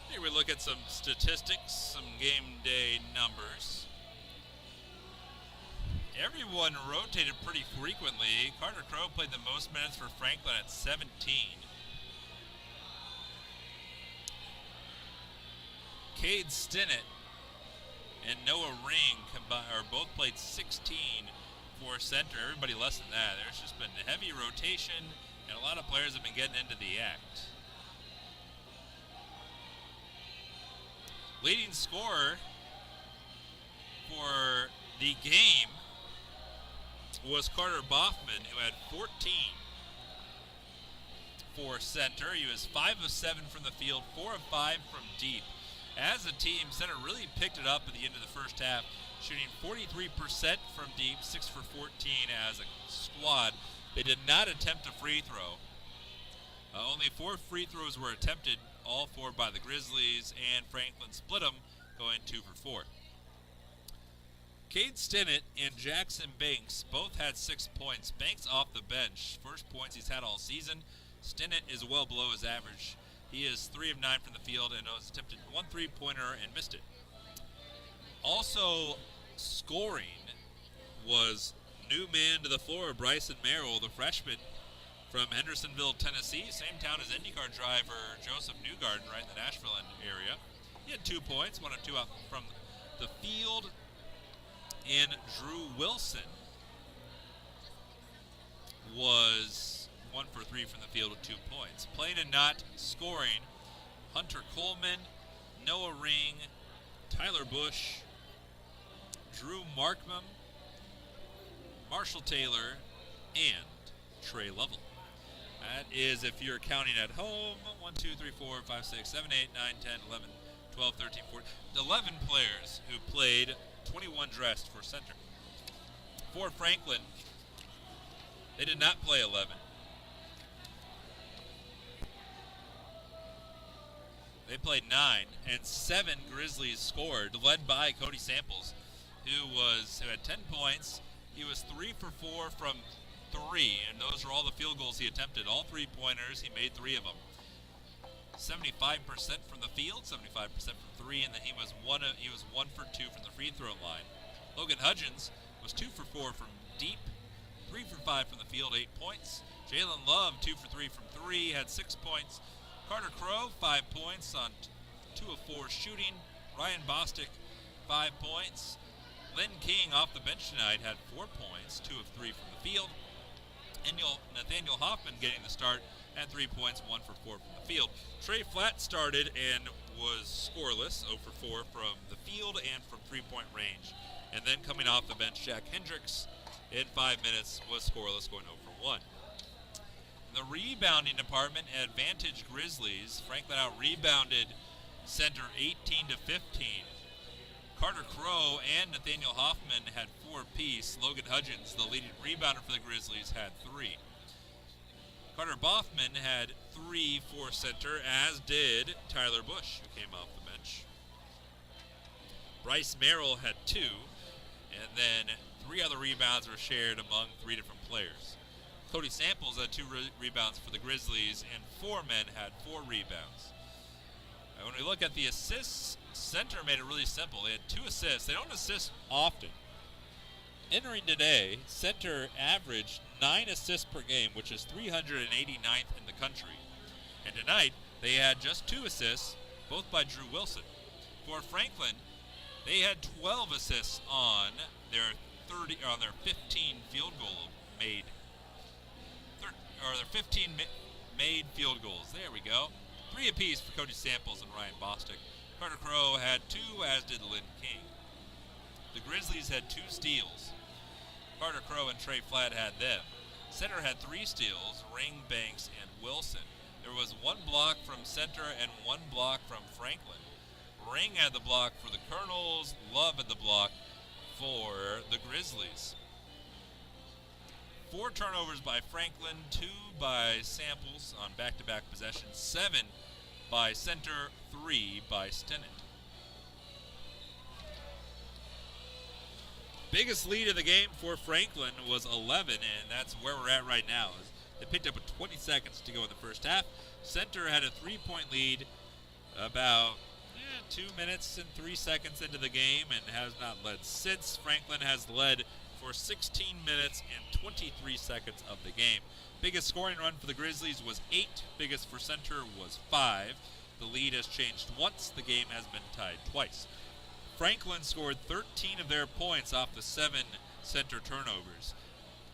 Here we look at some statistics, some game day numbers. Everyone rotated pretty frequently. Carter Crow played the most minutes for Franklin at 17. Cade Stinnett and Noah Ring both played 16 for center. Everybody less than that. There's just been heavy rotation, and a lot of players have been getting into the act. Leading scorer for the game was Carter Boffman, who had 14 for center. He was 5 of 7 from the field, 4 of 5 from deep. As a team, center really picked it up at the end of the first half, shooting 43% from deep, 6 for 14 as a squad. They did not attempt a free throw. Only 4 free throws were attempted, all 4 by the Grizzlies, and Franklin split them, going 2 for 4. Cade Stinnett and Jackson Banks both had 6 points. Banks off the bench, first points he's had all season. Stinnett is well below his average. He is 3 of 9 from the field and has attempted 1 3-pointer and missed it. Also scoring was new man to the floor, Bryson Merrill, the freshman from Hendersonville, Tennessee, same town as IndyCar driver Joseph Newgarden, right in the Nashville area. He had 2 points, 1 of 2 out from the field. And Drew Wilson was 1 for 3 from the field with 2 points. Playing and not scoring, Hunter Coleman, Noah Ring, Tyler Bush, Drew Markman, Marshall Taylor, and Trey Lovell. That is, if you're counting at home, 1, 2, 3, 4, 5, 6, 7, 8, 9, 10, 11, 12, 13, 14, 11 players who played, 21 dressed for center. For Franklin, they did not play 11. They played 9, and 7 Grizzlies scored, led by Cody Samples, who had 10 points. He was 3 for 4 from 3, and those are all the field goals he attempted. All 3-pointers, he made 3 of them. 75% from the field, 75% from 3, and then he was 1 for 2 from the free throw line. Logan Hudgens was 2 for 4 from deep, 3 for 5 from the field, 8 points. Jalen Love, 2 for 3 from 3, had 6 points. Carter Crow, 5 points on 2 of 4 shooting. Ryan Bostic, 5 points. Lynn King off the bench tonight had 4 points, 2 of 3 from the field. Nathaniel Hoffman getting the start, had 3 points, 1 for 4 from the field. Trey Flatt started and was scoreless, 0 for 4 from the field and from 3-point range. And then coming off the bench, Jack Hendricks in 5 minutes was scoreless, going 0 for 1. In the rebounding department, advantage Grizzlies. Franklin out-rebounded center 18 to 15. Carter Crow and Nathaniel Hoffman had 4 apiece. Logan Hudgens, the leading rebounder for the Grizzlies, had 3. Carter Boffman had 3 for center, as did Tyler Bush, who came off the bench. Bryce Merrill had 2, and then 3 other rebounds were shared among 3 different players. Cody Samples had 2 rebounds for the Grizzlies, and 4 men had 4 rebounds. And when we look at the assists, center made it really simple. They had 2 assists. They don't assist often. Entering today, center averaged 9 assists per game, which is 389th in the country. And tonight, they had just 2 assists, both by Drew Wilson. For Franklin, they had 12 assists on their 15 field goal made, their 15 made field goals. There we go. 3 apiece for Cody Samples and Ryan Bostic. Carter Crow had 2, as did Lynn King. The Grizzlies had 2 steals. Carter Crow and Trey Flatt had them. Center had 3 steals, Ring, Banks, and Wilson. There was 1 block from center and 1 block from Franklin. Ring had the block for the Colonels. Love had the block for the Grizzlies. 4 turnovers by Franklin, 2 by Samples on back-to-back possessions, 7 by center, 3 by Stinnett. Biggest lead of the game for Franklin was 11, and that's where we're at right now. They picked up with 20 seconds to go in the first half. Center had a 3-point lead about 2 minutes and 3 seconds into the game and has not led since. Franklin has led for 16 minutes and 23 seconds of the game. Biggest scoring run for the Grizzlies was 8. Biggest for center was 5. The lead has changed once. The game has been tied twice. Franklin scored 13 of their points off the 7 Center turnovers.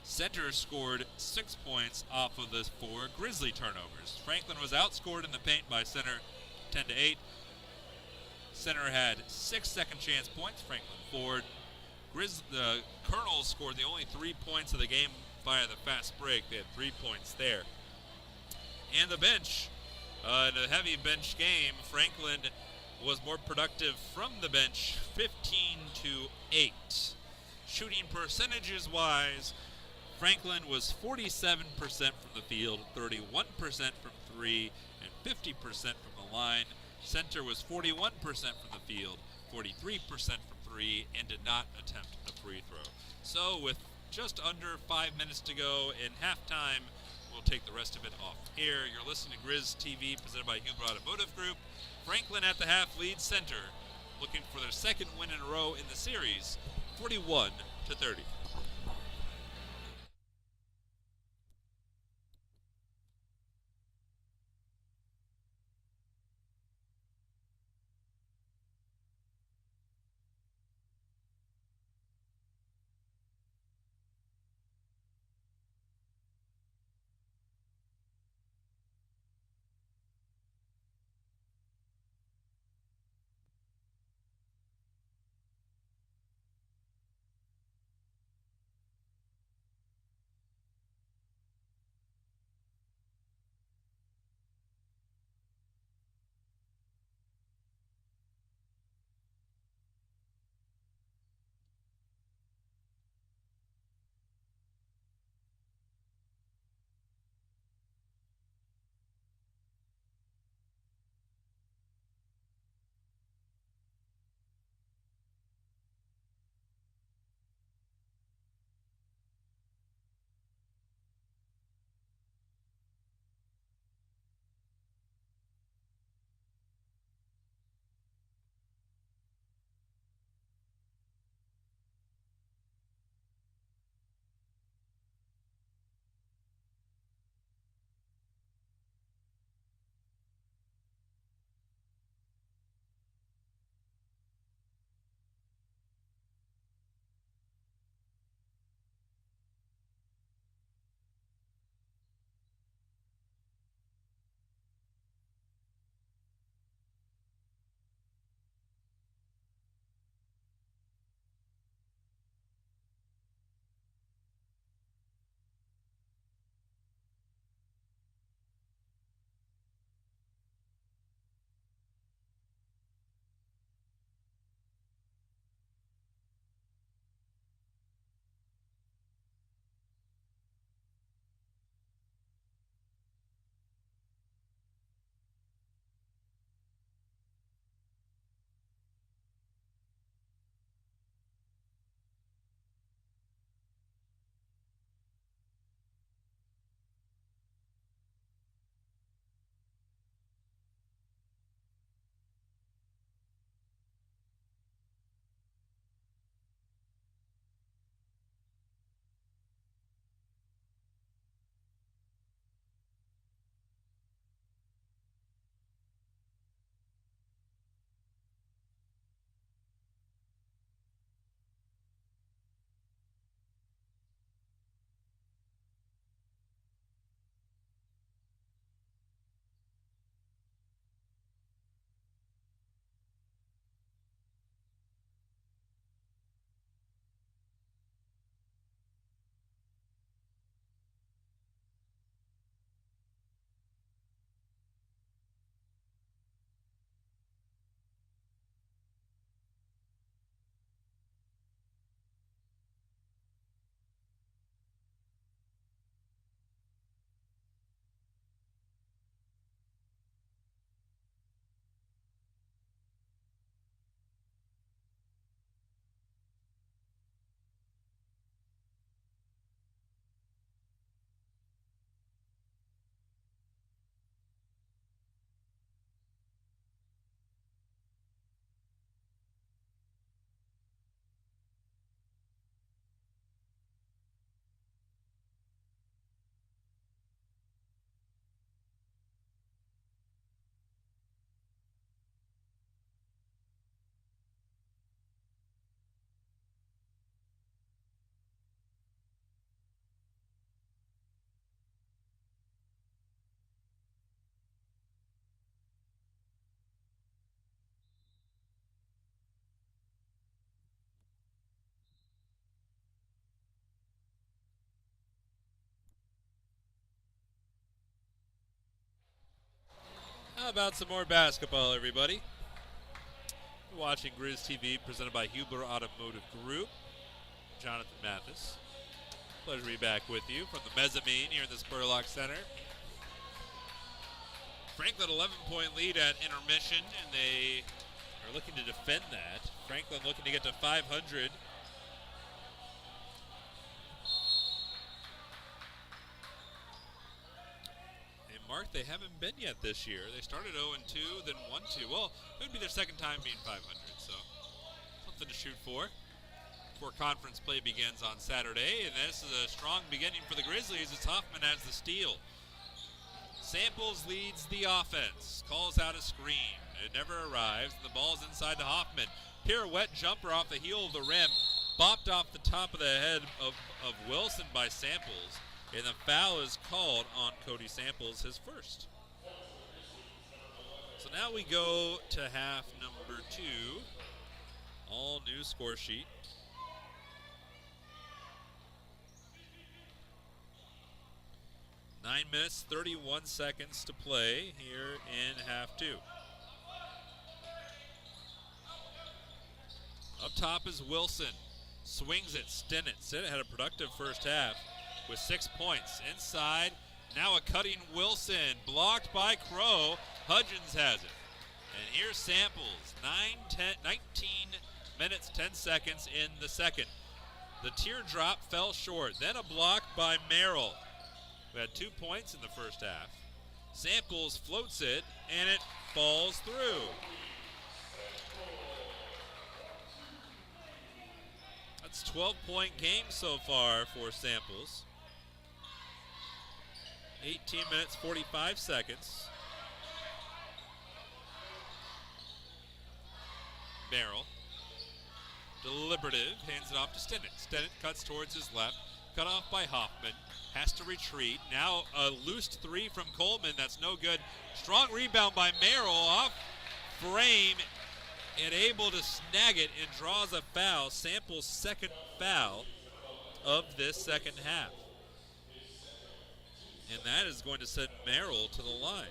Center scored 6 points off of the 4 Grizzly turnovers. Franklin was outscored in the paint by Center 10-8. Center had 6 second chance points. Franklin 4. The Colonels scored the only 3 points of the game via the fast break. They had 3 points there. And the bench, in a heavy bench game, Franklin was more productive from the bench, 15-8. Shooting percentages wise, Franklin was 47% from the field, 31% from 3, and 50% from the line. Center was 41% from the field, 43% from 3, and did not attempt a free throw. So with just under 5 minutes to go in halftime, we'll take the rest of it off air. You're listening to Grizz TV, presented by Huber Automotive Group. Franklin at the half leads Center, looking for their second win in a row in the series, 41-30. How about some more basketball, everybody? You're watching Grizz TV, presented by Hubler Automotive Group. Jonathan Mathis. Pleasure to be back with you from the mezzanine here in the Spurlock Center. Franklin 11-point lead at intermission, and they are looking to defend that. Franklin looking to get to 500. And Mark, they haven't been yet this year. They started 0-2, then 1-2. Well, it would be their second time being 500, so something to shoot for. Before conference play begins on Saturday, and this is a strong beginning for the Grizzlies as Hoffman has the steal. Samples leads the offense, calls out a screen. It never arrives, and the ball's inside to Hoffman. Pirouette jumper off the heel of the rim, bopped off the top of the head of Wilson by Samples, and the foul is called on Cody Samples, his first. So now we go to half number 2. All new score sheet. 9 minutes, 31 seconds to play here in half 2. Up top is Wilson. Swings it, Stinnett. Stinnett had a productive first half with 6 points. Inside, now a cutting Wilson. Blocked by Crow. Hudgens has it. And here's Samples. 19 minutes, 10 seconds in the second. The teardrop fell short. Then a block by Merrill, who had 2 points in the first half. Samples floats it, and it falls through. That's a 12-point game so far for Samples. 18 minutes, 45 seconds. Merrill. Deliberative, hands it off to Stinnett. Stinnett cuts towards his left, cut off by Hoffman. Has to retreat. Now a loose 3 from Coleman. That's no good. Strong rebound by Merrill off frame and able to snag it and draws a foul. Samples' second foul of this second half. And that is going to send Merrill to the line.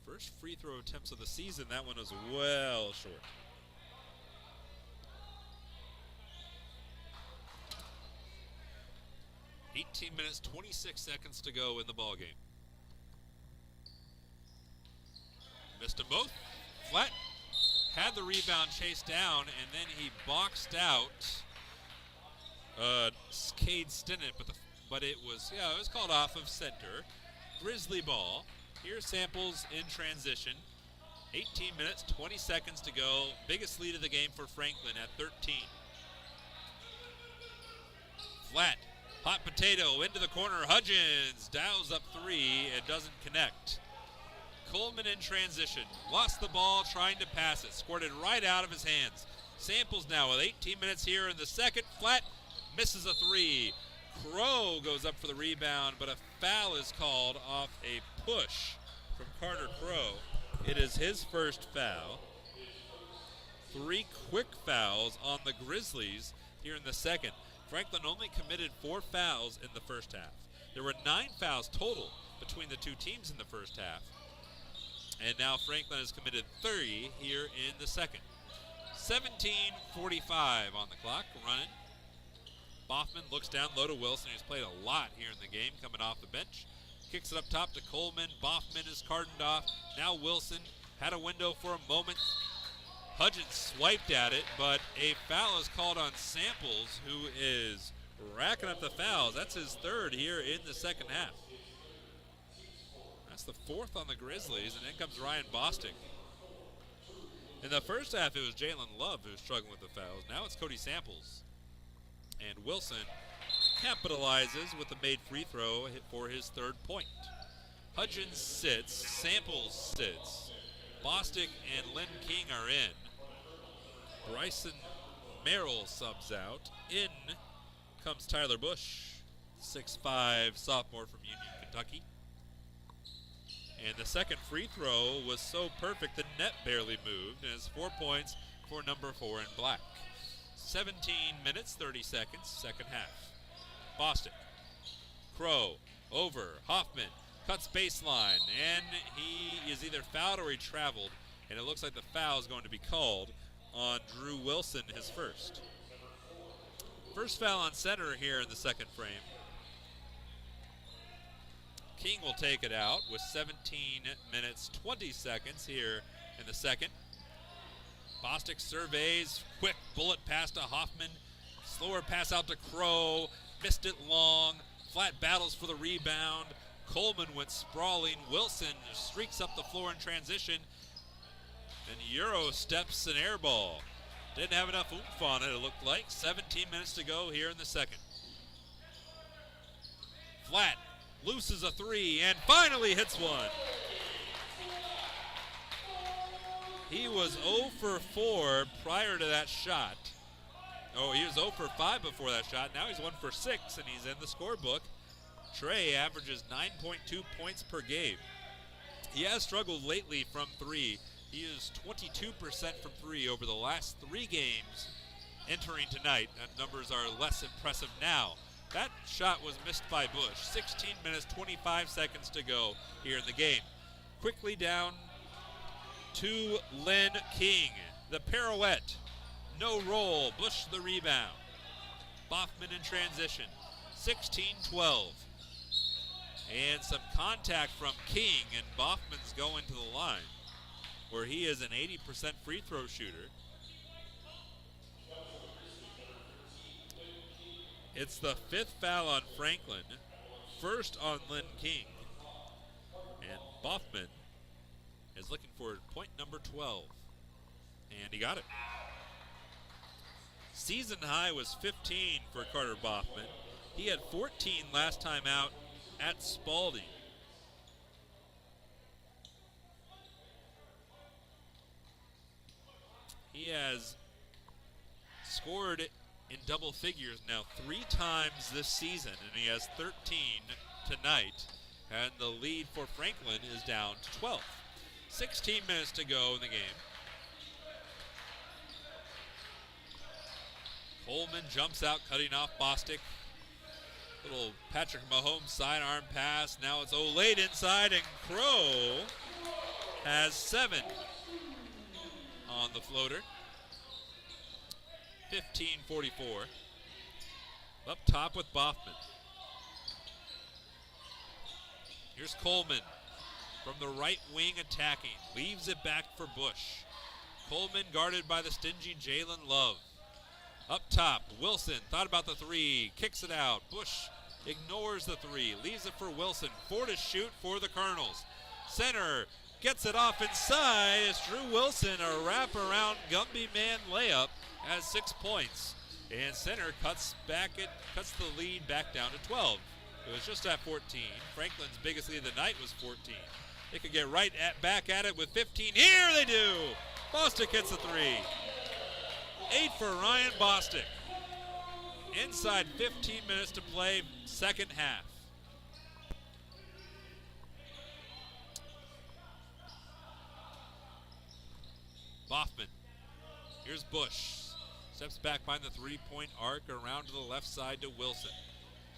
First free throw attempts of the season. That one was well short. 18 minutes, 26 seconds to go in the ballgame. Missed them both. Flat had the rebound chased down, and then he boxed out Cade Stinnett, but it was called off of center. Grizzly ball. Here's Samples in transition. 18 minutes, 20 seconds to go. Biggest lead of the game for Franklin at 13. Flat. Hot potato into the corner. Hudgens dials up 3 and doesn't connect. Coleman in transition. Lost the ball trying to pass it. Squirted right out of his hands. Samples now with 18 minutes here in the second. Flat misses a 3. Crow goes up for the rebound, but a foul is called off a push from Carter Crow. It is his first foul. 3 quick fouls on the Grizzlies here in the second. Franklin only committed 4 fouls in the first half. There were 9 fouls total between the two teams in the first half. And now Franklin has committed 30 here in the second. 17:45 on the clock, running. Boffman looks down low to Wilson, who's played a lot here in the game, coming off the bench. Kicks it up top to Coleman. Boffman is cordoned off. Now Wilson had a window for a moment. Hudgens swiped at it, but a foul is called on Samples, who is racking up the fouls. That's his third here in the second half. That's the 4th on the Grizzlies, and then comes Ryan Bostic. In the first half, it was Jalen Love who was struggling with the fouls. Now it's Cody Samples. And Wilson capitalizes with a made free throw for his 3rd point. Hudgens sits, Samples sits. Bostic and Lynn King are in. Bryson Merrill subs out. In comes Tyler Bush, 6'5", sophomore from Union, Kentucky. And the second free throw was so perfect the net barely moved, and it's 4 points for number 4 in black. 17 minutes, 30 seconds, second half. Bostic. Crow over Hoffman, cuts baseline, and he is either fouled or he traveled, and it looks like the foul is going to be called on Drew Wilson, his first. First foul on center here in the second frame. King will take it out with 17 minutes, 20 seconds here in the second. Bostic surveys, quick bullet pass to Hoffman, slower pass out to Crow, missed it long, flat battles for the rebound. Coleman went sprawling, Wilson streaks up the floor in transition, and Euro steps an air ball. Didn't have enough oomph on it looked like. 17 minutes to go here in the second. Flat, looses a three, and finally hits one. He was 0 for 4 prior to that shot. Oh, he was 0 for 5 before that shot. Now he's 1 for 6, and he's in the scorebook. Trey averages 9.2 points per game. He has struggled lately from three. He is 22% from three over the last 3 games entering tonight. That numbers are less impressive now. That shot was missed by Bush. 16 minutes, 25 seconds to go here in the game. Quickly down to Lynn King. The pirouette. No roll. Bush the rebound. Boffman in transition. 16-12. And some contact from King, and Boffman's going to the line, where he is an 80% free throw shooter. It's the 5th foul on Franklin, first on Lynn King. And Boffman is looking for point number 12. And he got it. Season high was 15 for Carter Boffman. He had 14 last time out at Spalding. He has scored in double figures now 3 times this season, and he has 13 tonight, and the lead for Franklin is down to 12. 16 minutes to go in the game. Coleman jumps out, cutting off Bostic. Little Patrick Mahomes sidearm pass. Now it's Olade inside, and Crow has 7 on the floater. 15-44. Up top with Boffman. Here's Coleman from the right wing attacking. Leaves it back for Bush. Coleman guarded by the stingy Jalen Love. Up top, Wilson thought about the three, kicks it out. Bush ignores the three, leaves it for Wilson. 4 to shoot for the Colonels. Center gets it off inside. It's Drew Wilson, a wrap-around Gumby man layup, has 6 points. And Center cuts the lead back down to 12. It was just at 14. Franklin's biggest lead of the night was 14. They could get back at it with 15. Here they do! Bostic hits the three. 8 for Ryan Bostic. Inside 15 minutes to play, second half. Boffman. Here's Bush. Steps back behind the three-point arc, around to the left side to Wilson.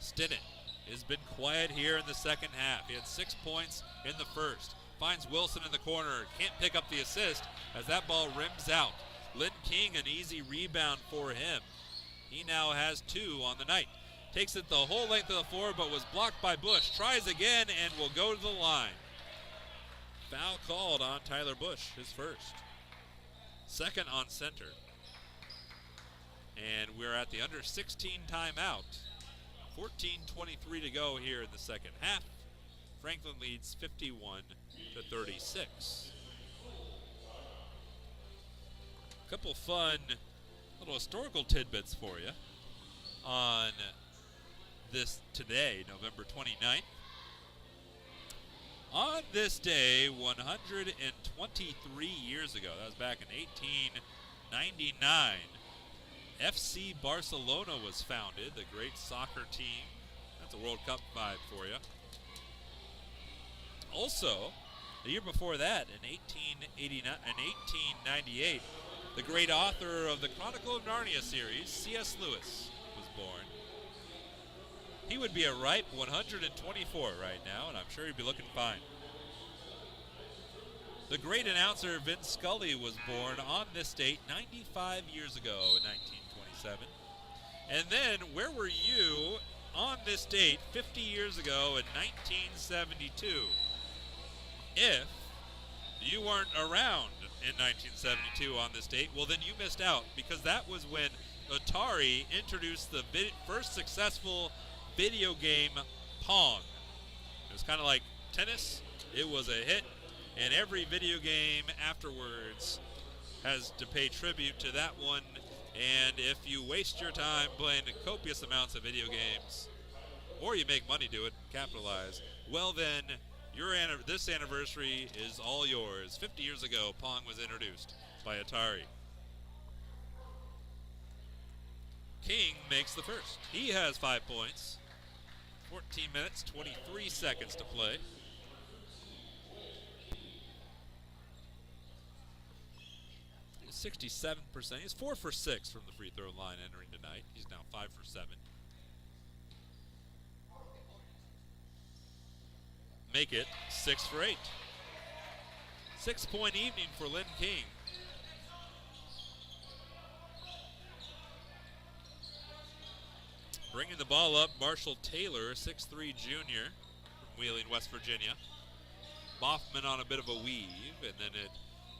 Stinnett has been quiet here in the second half. He had 6 points in the first. Finds Wilson in the corner. Can't pick up the assist as that ball rims out. Lynn King, an easy rebound for him. He now has 2 on the night. Takes it the whole length of the floor, but was blocked by Bush. Tries again and will go to the line. Foul called on Tyler Bush, his first. Second on center. And we're at the under 16 timeout. 14:23 to go here in the second half. Franklin leads 51-36. A couple fun little historical tidbits for you on this today, November 29th. On this day, 123 years ago, that was back in 1899, FC Barcelona was founded, the great soccer team. That's a World Cup vibe for you. Also, the year before that, in 1898, the great author of the Chronicle of Narnia series, C.S. Lewis, was born. he would be a ripe 124 right now, and I'm sure he'd be looking fine. The great announcer Vince Scully was born on this date 95 years ago in 1927. And then, where were you on this date 50 years ago in 1972? If you weren't around in 1972 on this date, well, then you missed out, because that was when Atari introduced the first successful video game, Pong. It was kind of like tennis. It was a hit, and every video game afterwards has to pay tribute to that one. And if you waste your time playing copious amounts of video games, or you make money do it, capitalize, well then, this anniversary is all yours. 50 years ago, Pong was introduced by Atari. King makes the first. He has 5 points. 14 minutes, 23 seconds to play. He's 67%. He's 4 for 6 from the free throw line entering tonight. He's now 5 for 7. Make it 6 for 8. 6-point evening for Lynn King. Bringing the ball up, Marshall Taylor, 6'3" junior from Wheeling, West Virginia. Boffman on a bit of a weave, and then it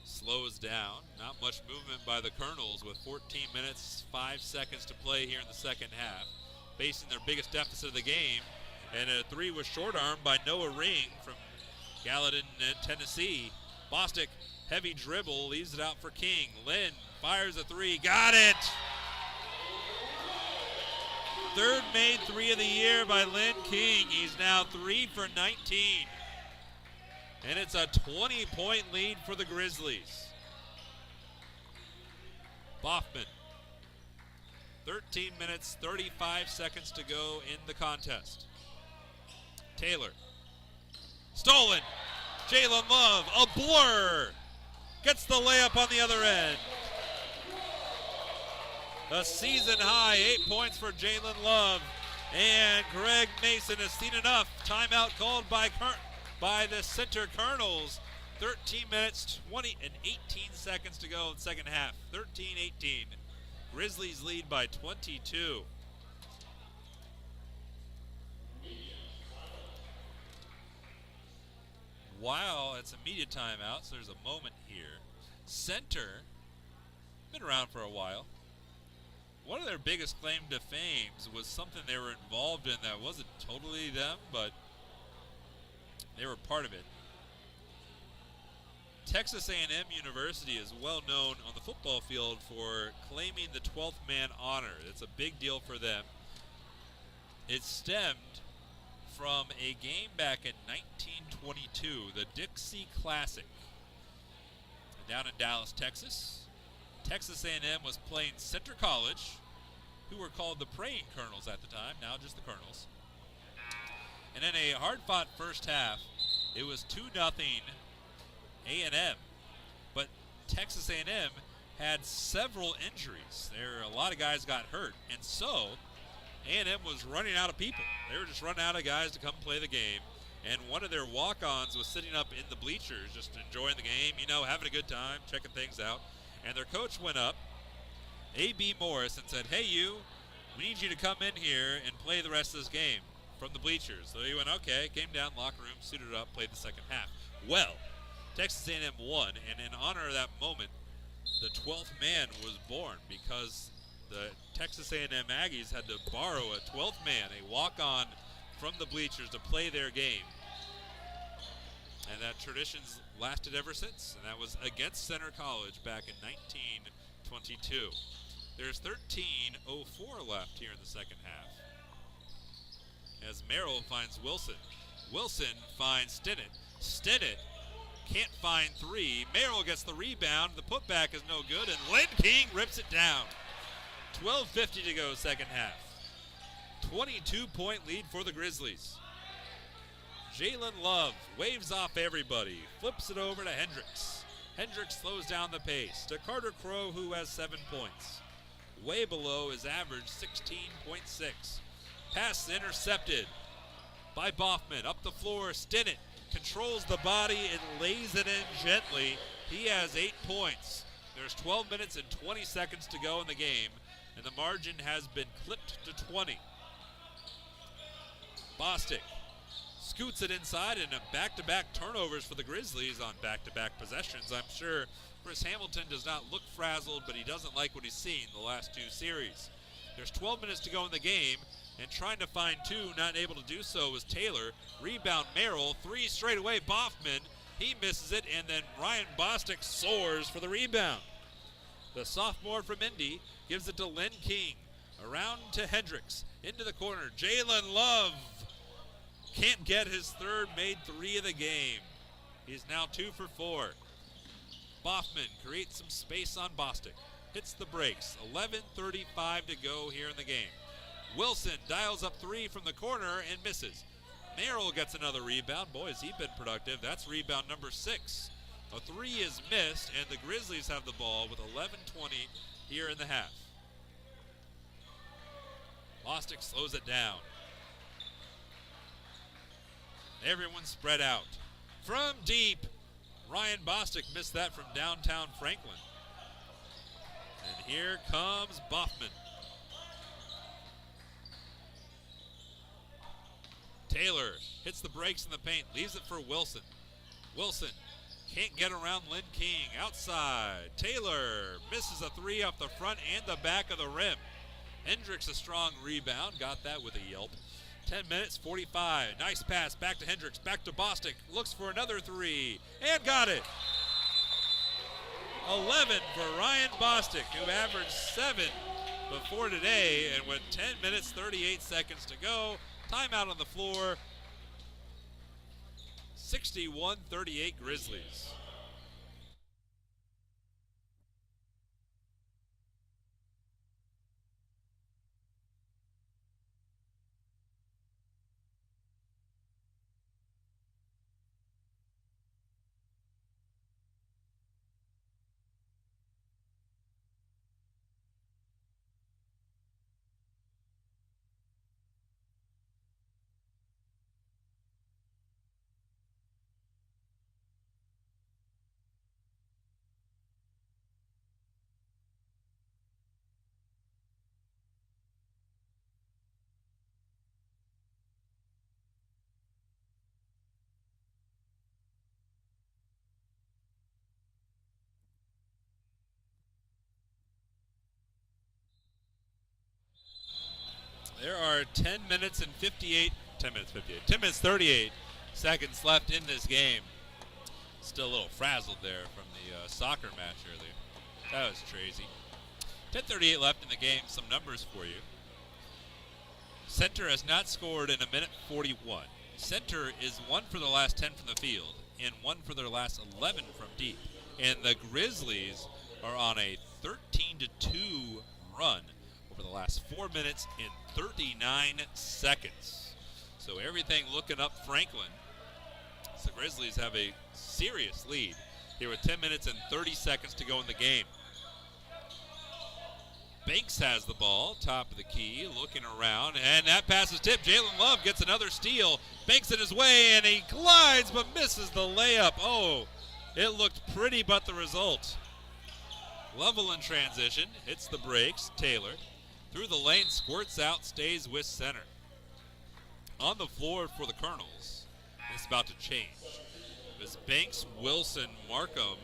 slows down. Not much movement by the Colonels with 14 minutes, 5 seconds to play here in the second half. Facing their biggest deficit of the game, and a 3 was short-armed by Noah Ring from Gallatin, Tennessee. Bostic, heavy dribble, leaves it out for King. Lynn fires a 3, got it! Third made 3 of the year by Lynn King. He's now 3 for 19. And it's a 20-point lead for the Grizzlies. Boffman. 13 minutes, 35 seconds to go in the contest. Taylor. Stolen. Jalen Love, a blur. Gets the layup on the other end. A season high, 8 points for Jalen Love. And Greg Mason has seen enough. Timeout called by the Center Colonels. 13 minutes, 20 and 18 seconds to go in the second half. 13-18. Grizzlies lead by 22. Wow, it's immediate timeout, so there's a moment here. Center, been around for a while. One of their biggest claim to fame was something they were involved in that wasn't totally them, but they were part of it. Texas A&M University is well known on the football field for claiming the 12th man honor. It's a big deal for them. It stemmed from a game back in 1922, the Dixie Classic, down in Dallas, Texas. Texas A&M was playing Center College, who were called the Praying Colonels at the time, now just the Colonels. And in a hard-fought first half, it was 2-0 A&M. But Texas A&M had several injuries. A lot of guys got hurt, and so A&M was running out of people. They were just running out of guys to come play the game. And one of their walk-ons was sitting up in the bleachers just enjoying the game, having a good time, checking things out. And their coach went up, A.B. Morris, and said, hey, we need you to come in here and play the rest of this game from the bleachers. So he went, okay, came down, locker room, suited up, played the second half. Well, Texas A&M won, and in honor of that moment, the 12th man was born because the Texas A&M Aggies had to borrow a 12th man, a walk-on from the bleachers to play their game. And that tradition's lasted ever since, and that was against Center College back in 1922. There's 13:04 left here in the second half. As Merrill finds Wilson. Wilson finds Stinnett. Stinnett can't find 3. Merrill gets the rebound. The putback is no good, and Lynn King rips it down. 12:50 to go second half. 22-point lead for the Grizzlies. Jalen Love waves off everybody, flips it over to Hendricks. Hendricks slows down the pace to Carter Crow, who has 7 points. Way below his average 16.6. Pass intercepted by Boffman. Up the floor, Stinnett controls the body and lays it in gently. He has 8 points. There's 12 minutes and 20 seconds to go in the game, and the margin has been clipped to 20. Bostic scoots it inside, and a back-to-back turnovers for the Grizzlies on back-to-back possessions. I'm sure Chris Hamilton does not look frazzled, but he doesn't like what he's seen the last 2 series. There's 12 minutes to go in the game, and trying to find 2, not able to do so, was Taylor. Rebound Merrill, 3 straight away, Boffman. He misses it, and then Ryan Bostic soars for the rebound. The sophomore from Indy gives it to Lynn King. Around to Hendricks, into the corner. Jalen Love can't get his third, made 3 of the game. He's now 2 for 4. Boffman creates some space on Bostic. Hits the brakes. 11:35 to go here in the game. Wilson dials up 3 from the corner and misses. Merrill gets another rebound. Boy, has he been productive. That's rebound number 6. A 3 is missed, and the Grizzlies have the ball with 11:20 here in the half. Bostic slows it down. Everyone spread out. From deep, Ryan Bostic missed that from downtown Franklin. And here comes Boffman. Taylor hits the brakes in the paint, leaves it for Wilson. Wilson can't get around Lynn King. Outside, Taylor misses a 3 off the front and the back of the rim. Hendricks a strong rebound, got that with a yelp. 10 minutes, 45. Nice pass, back to Hendricks, back to Bostic. Looks for another 3, and got it. 11 for Ryan Bostic, who averaged 7 before today, and with 10 minutes, 38 seconds to go. Timeout on the floor. 61-38 Grizzlies. There are 10 minutes 38 seconds left in this game. Still a little frazzled there from the soccer match earlier. That was crazy. 10:38 left in the game. Some numbers for you. Center has not scored in 1:41. Center is 1 for the last 10 from the field and 1 for their last 11 from deep. And the Grizzlies are on a 13-2 run over the last 4 minutes and 39 seconds. So everything looking up Franklin. So the Grizzlies have a serious lead here with 10 minutes and 30 seconds to go in the game. Banks has the ball, top of the key, looking around, and that pass is tipped. Jalen Love gets another steal. Banks in his way, and he glides but misses the layup. Oh, it looked pretty, but the result. Level in transition, hits the brakes. Taylor through the lane, squirts out, stays with center. On the floor for the Colonels, it's about to change. It's Banks, Wilson, Markham.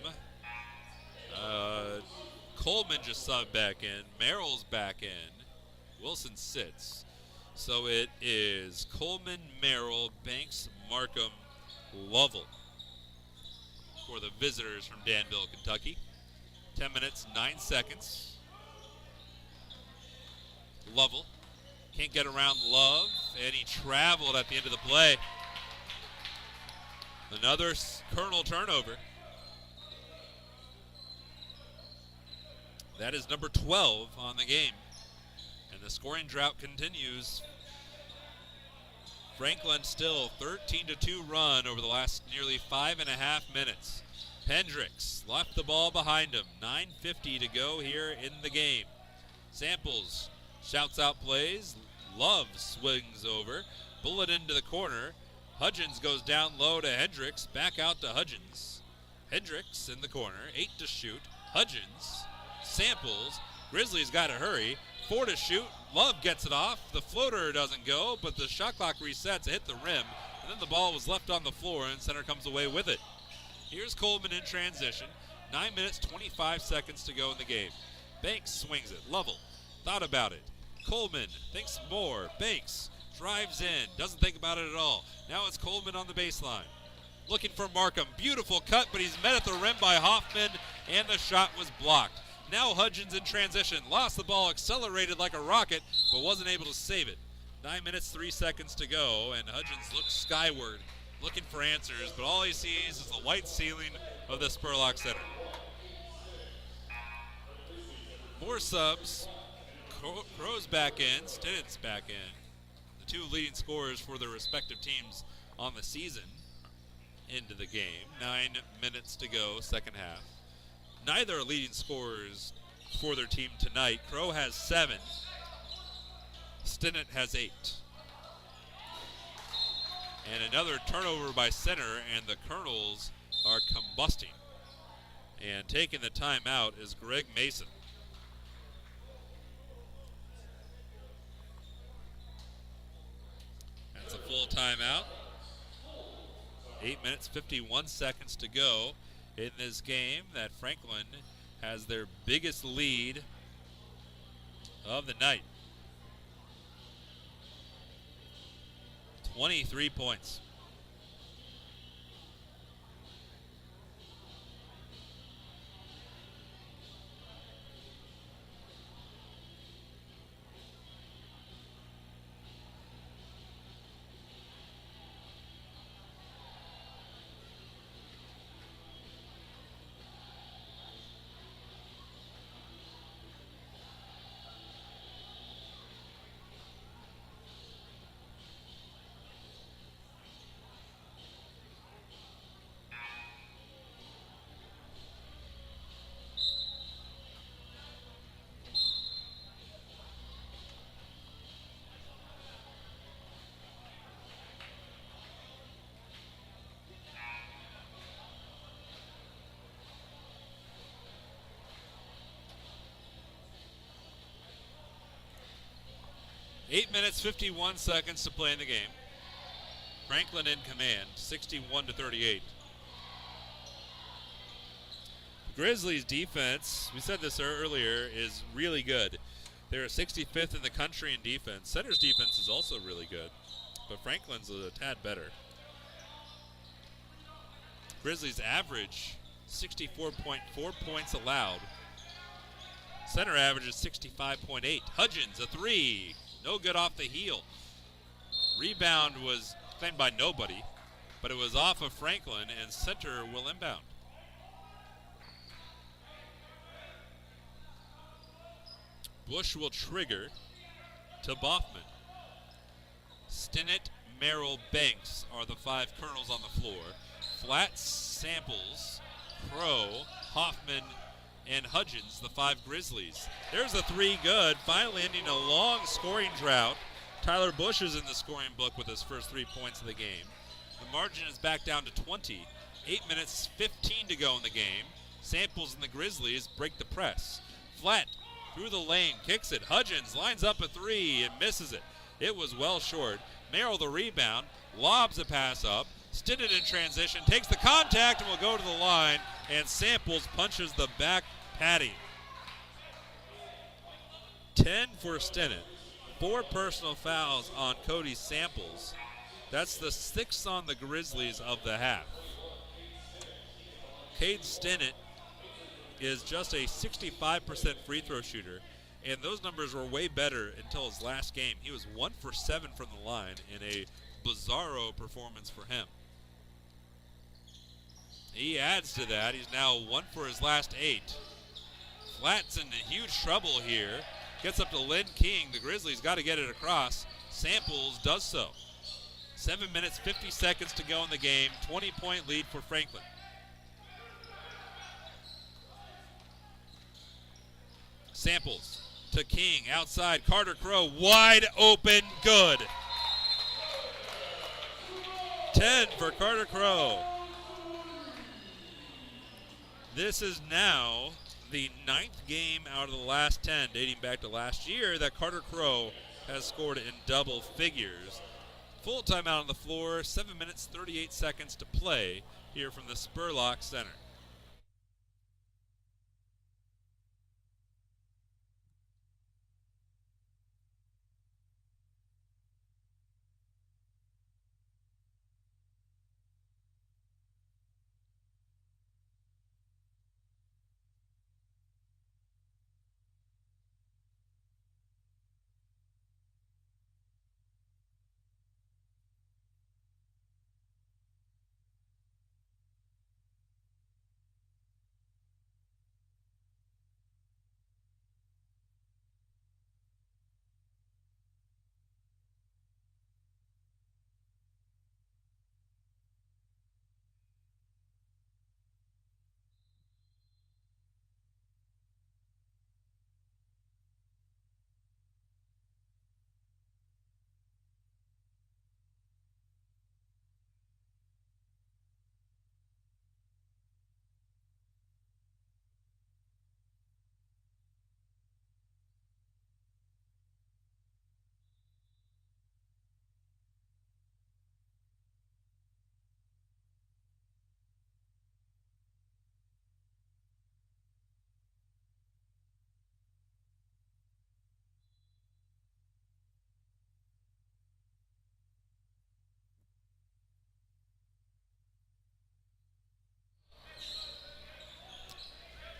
Coleman just subbed back in. Merrill's back in. Wilson sits. So it is Coleman, Merrill, Banks, Markham, Lovell for the visitors from Danville, Kentucky. 10 minutes, 9 seconds. Lovell can't get around Love, and he traveled at the end of the play. Another Colonel turnover. That is number 12 on the game. And the scoring drought continues. Franklin still 13-2 run over the last nearly 5.5 minutes. Hendricks left the ball behind him. 9:50 to go here in the game. Samples shouts out plays. Love swings over. Bullet into the corner. Hudgens goes down low to Hendricks. Back out to Hudgens. Hendricks in the corner. 8 to shoot. Hudgens samples. Grizzlies got to hurry. 4 to shoot. Love gets it off. The floater doesn't go, but the shot clock resets. It hit the rim. And then the ball was left on the floor, and center comes away with it. Here's Coleman in transition. 9 minutes, 25 seconds to go in the game. Banks swings it. Lovell thought about it. Coleman thinks more. Banks drives in. Doesn't think about it at all. Now it's Coleman on the baseline. Looking for Markham. Beautiful cut, but he's met at the rim by Hoffman, and the shot was blocked. Now Hudgens in transition. Lost the ball, accelerated like a rocket, but wasn't able to save it. 9 minutes, 3 seconds to go, and Hudgens looks skyward, looking for answers, but all he sees is the white ceiling of the Spurlock Center. More subs. Crow's back in. Stinnet's back in. The two leading scorers for their respective teams on the season into the game. 9 minutes to go, second half. Neither are leading scorers for their team tonight. Crow has 7. Stinnett has 8. And another turnover by center, and the Colonels are combusting. And taking the timeout is Greg Mason. That's a full timeout. 8 minutes, 51 seconds to go in this game that Franklin has their biggest lead of the night. 23 points. Eight minutes, 51 seconds to play in the game. Franklin in command, 61-38. The Grizzlies defense, we said this earlier, is really good. They're 65th in the country in defense. Center's defense is also really good, but Franklin's a tad better. Grizzlies average 64.4 points allowed. Center averages 65.8. Hudgens, a 3. No good off the heel. Rebound was claimed by nobody, but it was off of Franklin, and center will inbound. Bush will trigger to Boffman. Stinnett, Merrill, Banks are the 5 Colonels on the floor. Flat, Samples, Crow, Hoffman, and Hudgens, the 5 Grizzlies. There's a 3 good, finally ending a long scoring drought. Tyler Bush is in the scoring book with his first 3 points of the game. The margin is back down to 20. 8 minutes, 15 to go in the game. Samples and the Grizzlies break the press. Flat through the lane, kicks it. Hudgens lines up a 3 and misses it. It was well short. Merrill the rebound, lobs a pass up. Stinnett in transition, takes the contact and will go to the line, and Samples punches the back patty. 10 for Stinnett. 4 personal fouls on Cody Samples. That's the 6th on the Grizzlies of the half. Cade Stinnett is just a 65% free throw shooter, and those numbers were way better until his last game. He was 1 for 7 from the line in a bizarro performance for him. He adds to that. He's now 1 for his last 8. Flat's in huge trouble here. Gets up to Lynn King. The Grizzlies got to get it across. Samples does so. 7 minutes, 50 seconds to go in the game. 20-point lead for Franklin. Samples to King. Outside, Carter Crow, wide open, good. 10 for Carter Crow. This is now the 9th game out of the last 10, dating back to last year, that Carter Crow has scored in double figures. Full timeout on the floor, 7 minutes, 38 seconds to play here from the Spurlock Center.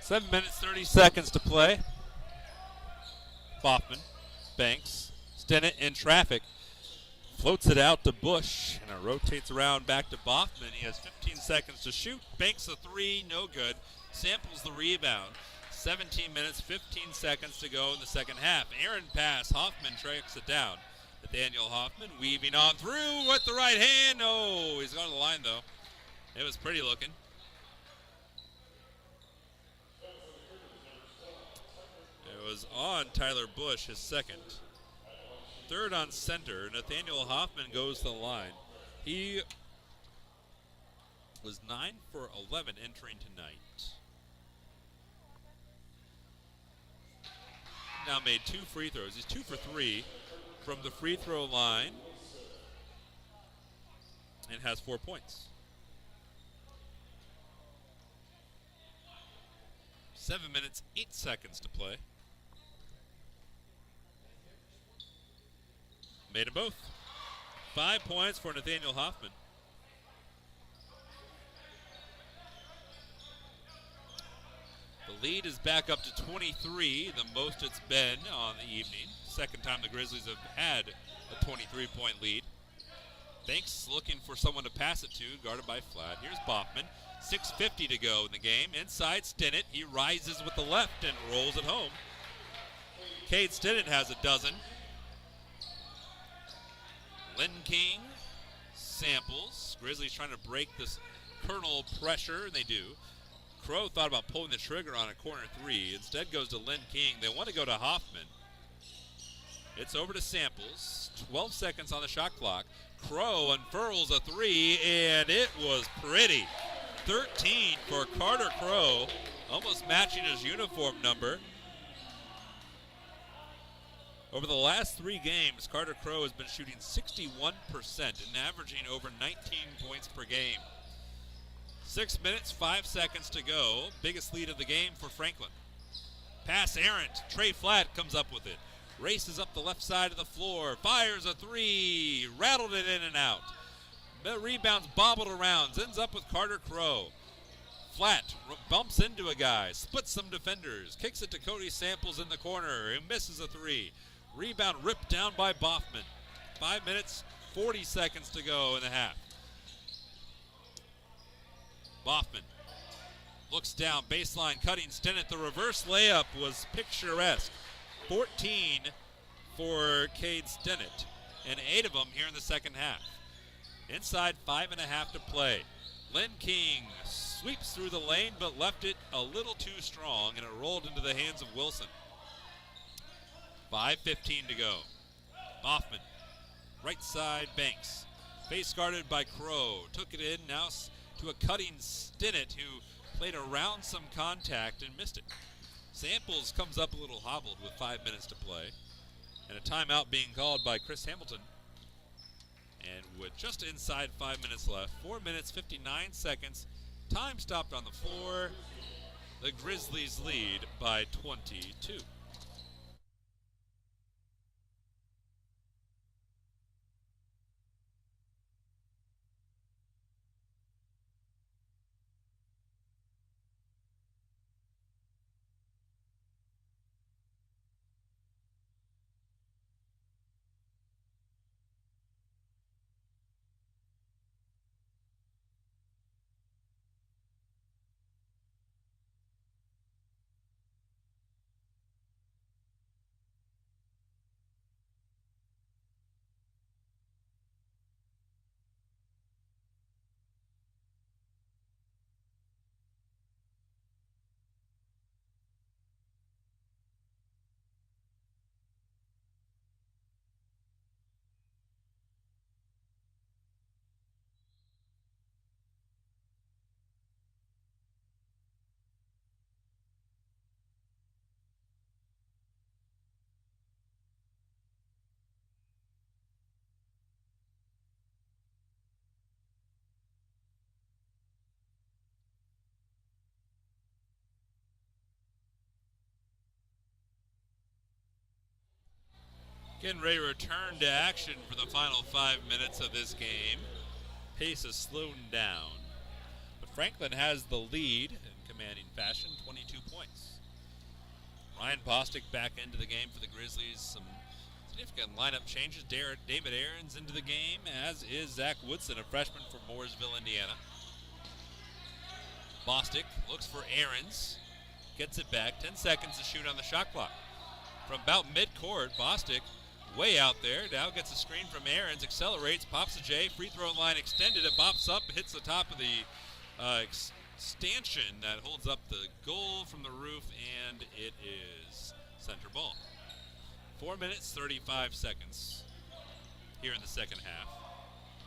Seven minutes, 30 seconds to play. Boffman, Banks, Stennett in traffic. Floats it out to Bush, and it rotates around back to Boffman. He has 15 seconds to shoot. Banks a three, no good. Samples the rebound. 17 minutes, 15 seconds to go in the second half. Aaron pass, Hoffman tracks it down. Nathaniel Hoffman weaving on through with the right hand. Oh, he's going to the line though. It was pretty looking. It was on Tyler Bush, his second. Third on center, Nathaniel Hoffman goes to the line. He was 9 for 11 entering tonight. Now made 2 free throws. He's 2 for 3 from the free throw line and has 4 points. 7 minutes, 8 seconds to play. Made them both. 5 points for Nathaniel Hoffman. The lead is back up to 23, the most it's been on the evening. Second time the Grizzlies have had a 23-point lead. Banks looking for someone to pass it to, guarded by Flatt. Here's Boffman. 6:50 to go in the game. Inside Stennett. He rises with the left and rolls it home. Cade Stennett has a dozen. Lynn King samples. Grizzlies trying to break this kernel pressure, and they do. Crow thought about pulling the trigger on a corner three. Instead goes to Lynn King. They want to go to Hoffman. It's over to Samples. 12 seconds on the shot clock. Crow unfurls a three, and it was pretty. 13 for Carter Crow, almost matching his uniform number. Over the last 3 games, Carter Crow has been shooting 61% and averaging over 19 points per game. 6 minutes, 5 seconds to go. Biggest lead of the game for Franklin. Pass errant. Trey Flatt comes up with it. Races up the left side of the floor. Fires a three. Rattled it in and out. The rebounds bobbled around. Ends up with Carter Crow. Flatt bumps into a guy. Splits some defenders. Kicks it to Cody Samples in the corner. He misses a three. Rebound ripped down by Boffman. 5 minutes, 40 seconds to go in the half. Boffman looks down, baseline, cutting Stennett. The reverse layup was picturesque. 14 for Cade Stennett, and 8 of them here in the second half. Inside 5.5 to play. Lynn King sweeps through the lane, but left it a little too strong, and it rolled into the hands of Wilson. 5:15 to go. Hoffman, right side, Banks. Face guarded by Crow. Took it in, now to a cutting Stinnett, who played around some contact and missed it. Samples comes up a little hobbled with 5 minutes to play. And a timeout being called by Chris Hamilton. And with just inside 5 minutes left, 4 minutes, 59 seconds, time stopped on the floor. The Grizzlies lead by 22. Getting ready to return to action for the final 5 minutes of this game. Pace has slowed down, but Franklin has the lead in commanding fashion, 22 points. Ryan Bostic back into the game for the Grizzlies. Some significant lineup changes. David Aarons into the game, as is Zach Woodson, a freshman from Mooresville, Indiana. Bostic looks for Aarons, gets it back, 10 seconds to shoot on the shot clock. From about midcourt, Bostic way out there, now gets a screen from Aarons, accelerates, pops a J, free throw line extended, it bops up, hits the top of the stanchion that holds up the goal from the roof, and it is center ball. 4 minutes, 35 seconds here in the second half.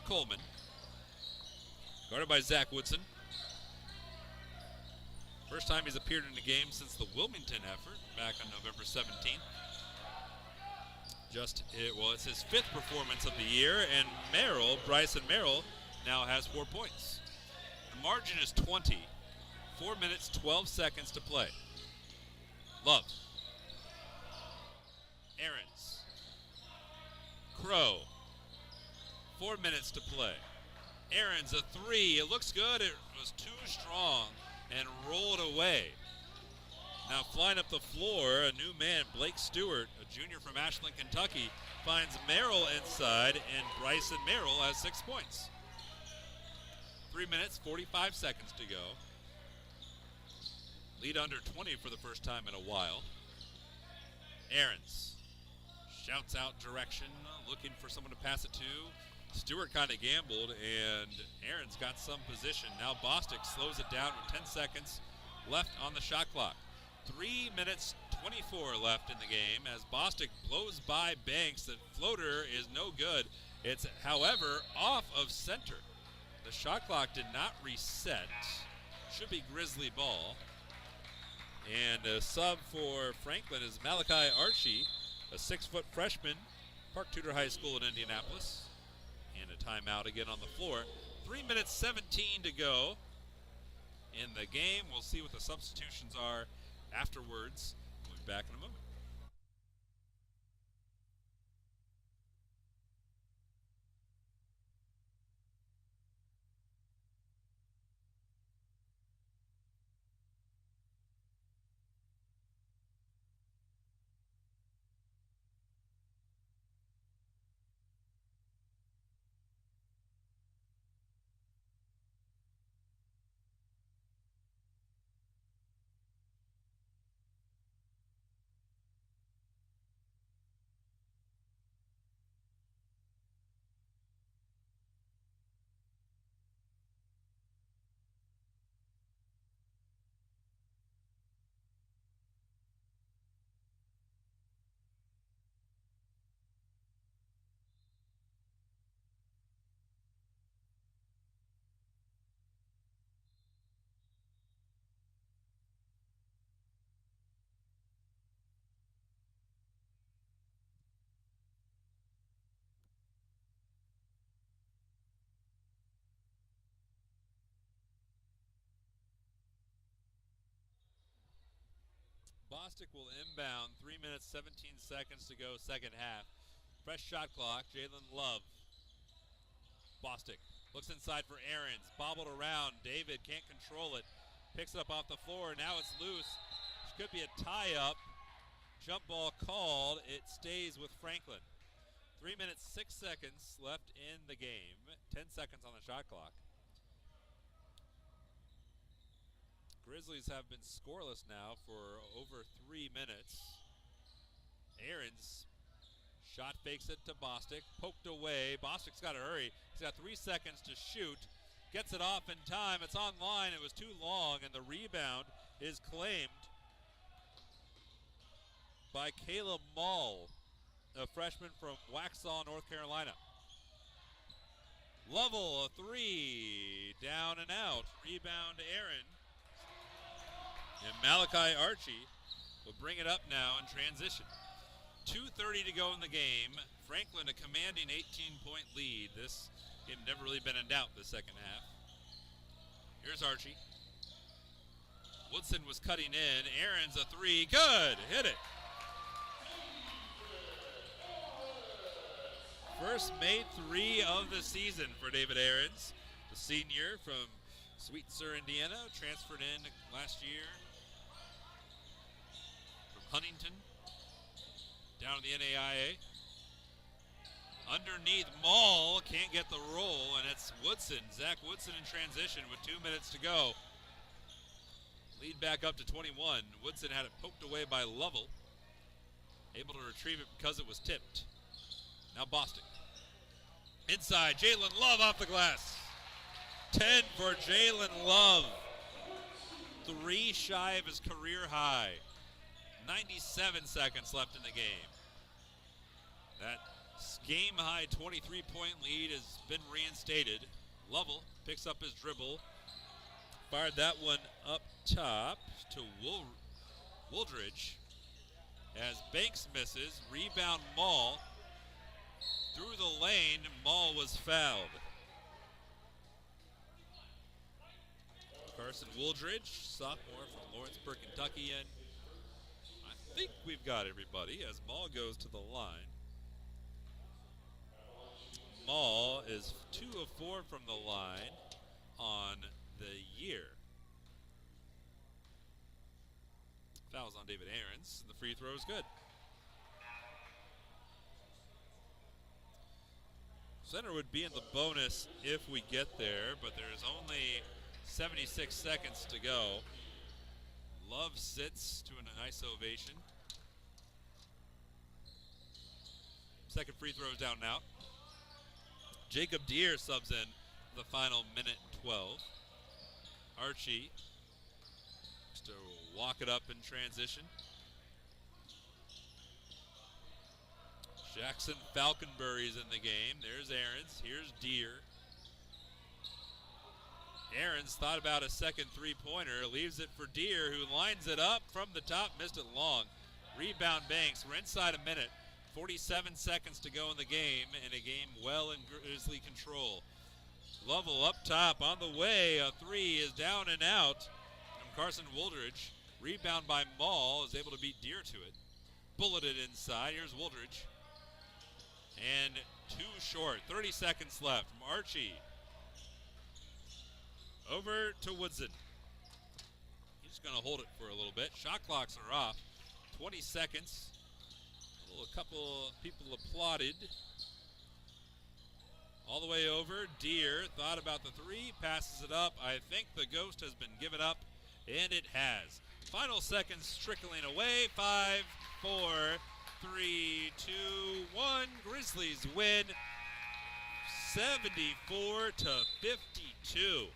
Coleman, guarded by Zach Woodson. First time he's appeared in the game since the Wilmington effort back on November 17th. It's his 5th performance of the year, and Bryson Merrill, now has 4 points. The margin is 20. 4 minutes, 12 seconds to play. Love. Aarons. Crow. 4 minutes to play. Aarons, a 3. It looks good. It was too strong and rolled away. Now flying up the floor, a new man, Blake Stewart, a junior from Ashland, Kentucky, finds Merrill inside, and Bryson Merrill has 6 points. 3 minutes, 45 seconds to go. Lead under 20 for the first time in a while. Aarons shouts out direction, looking for someone to pass it to. Stewart kind of gambled, and Aarons got some position. Now Bostic slows it down with 10 seconds left on the shot clock. 3 minutes, 24 left in the game as Bostic blows by Banks. The floater is no good. It's, however, off of center. The shot clock did not reset. Should be Grizzly ball. And a sub for Franklin is Malachi Archie, a 6-foot freshman, Park Tudor High School in Indianapolis. And a timeout again on the floor. 3 minutes, 17 to go in the game. We'll see what the substitutions are afterwards. We'll be back in a moment. Bostic will inbound. 3 minutes, 17 seconds to go, second half. Fresh shot clock. Jalen Love. Bostic looks inside for Aarons. Bobbled around. David can't control it. Picks it up off the floor. Now it's loose. Could be a tie-up. Jump ball called. It stays with Franklin. 3 minutes, 6 seconds left in the game. 10 seconds on the shot clock. Grizzlies have been scoreless now for over 3 minutes. Aarons shot fakes it to Bostic. Poked away. Bostic's got to hurry. He's got 3 seconds to shoot. Gets it off in time. It's online. It was too long, and the rebound is claimed by Caleb Mall, a freshman from Waxhaw, North Carolina. Lovell, a three, down and out. Rebound, Aaron. And Malachi Archie will bring it up now in transition. 2:30 to go in the game. Franklin a commanding 18-point lead. This game never really been in doubt the second half. Here's Archie. Woodson was cutting in. Aaron's a three. Good. Hit it. First made three of the season for David Aarons, the senior from Sweet Sur, Indiana, transferred in last year from Huntington, down to the NAIA. Underneath, Mall can't get the roll, and it's Woodson, Zach Woodson in transition with 2 minutes to go. Lead back up to 21. Woodson had it poked away by Lovell, able to retrieve it because it was tipped. Now Bostic. Inside, Jalen Love off the glass. 10 for Jalen Love. 3 shy of his career high. 97 seconds left in the game. That game-high 23-point lead has been reinstated. Lovell picks up his dribble. Fired that one up top to Wooldridge. As Banks misses, rebound Mall. Through the lane, Mall was fouled. Carson Wooldridge, sophomore from Lawrenceburg, Kentucky, and I think we've got everybody as Mall goes to the line. Mall is 2 of 4 from the line on the year. Fouls on David Aarons. The free throw is good. Center would be in the bonus if we get there, but there's only 76 seconds to go. Love sits to a nice ovation. Second free throw is down and out. Jacob Deere subs in for the final minute and 12. Archie just to walk it up in transition. Jackson Falconbury's in the game. There's Aarons. Here's Deere. Aarons thought about a second three-pointer. Leaves it for Deere, who lines it up from the top. Missed it long. Rebound Banks. We're inside a minute. 47 seconds to go in the game, and a game well in Grizzly control. Lovell up top on the way. A three is down and out from Carson Wooldridge. Rebound by Mall, is able to beat Deere to it. Bulleted inside. Here's Wooldridge. And too short. 30 seconds left from Archie. Over to Woodson. He's going to hold it for a little bit. Shot clocks are off. 20 seconds. A couple people applauded. All the way over. Deere thought about the three. Passes it up. I think the ghost has been given up. And it has. Final seconds trickling away. 5, 4, 3, 2, 1. Grizzlies win 74-52.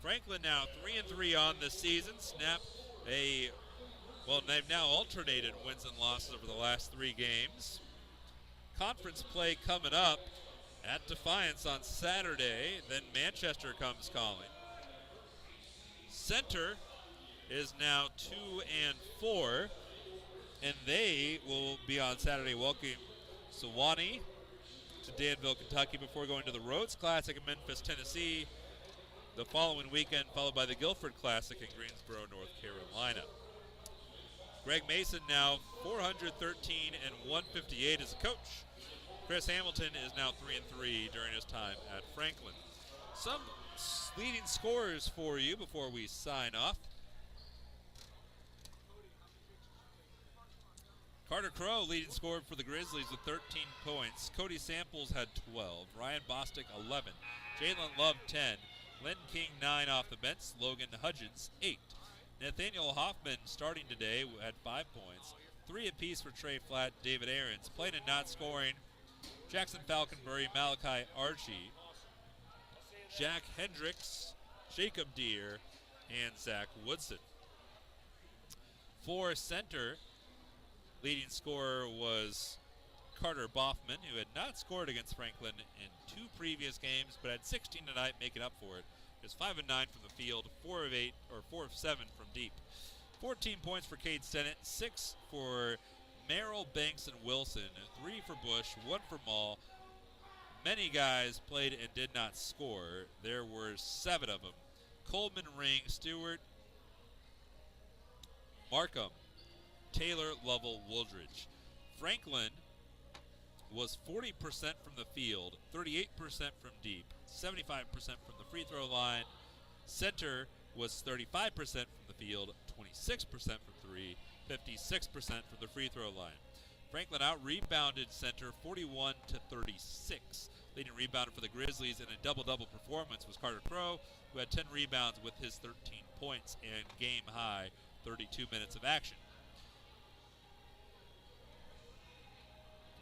Franklin now 3-3 on the season. They've now alternated wins and losses over the last 3 games. Conference play coming up at Defiance on Saturday. Then Manchester comes calling. Center is now 2-4. And they will be on Saturday welcoming Sewanee to Danville, Kentucky before going to the Rhodes Classic in Memphis, Tennessee the following weekend, followed by the Guilford Classic in Greensboro, North Carolina. Greg Mason now 413 and 158 as a coach. Chris Hamilton is now 3-3 during his time at Franklin. Some leading scorers for you before we sign off. Carter Crow, leading scorer for the Grizzlies with 13 points. Cody Samples had 12. Ryan Bostic, 11. Jalen Love, 10. Len King, 9 off the bench. Logan Hudgens, 8. Nathaniel Hoffman, starting today, had 5 points. 3 apiece for Trey Flatt, David Aarons. Playing and not scoring, Jackson Falconbury, Malachi Archie, Jack Hendricks, Jacob Deere, and Zach Woodson. For center, leading scorer was Carter Boffman, who had not scored against Franklin in 2 previous games, but had 16 tonight, making up for it. He was 5 of 9 from the field, 4 of 7 from deep. 14 points for Cade Stennett, 6 for Merrill, Banks, and Wilson, 3 for Bush, 1 for Mall. Many guys played and did not score. There were 7 of them. Coleman, Ring, Stewart, Markham, Taylor, Lovell, Wooldridge. Franklin was 40% from the field, 38% from deep, 75% from the free throw line. Center was 35% from the field, 26% from 3, 56% from the free throw line. Franklin out-rebounded center 41-36. Leading rebounder for the Grizzlies in a double-double performance was Carter Crow, who had 10 rebounds with his 13 points and game-high 32 minutes of action.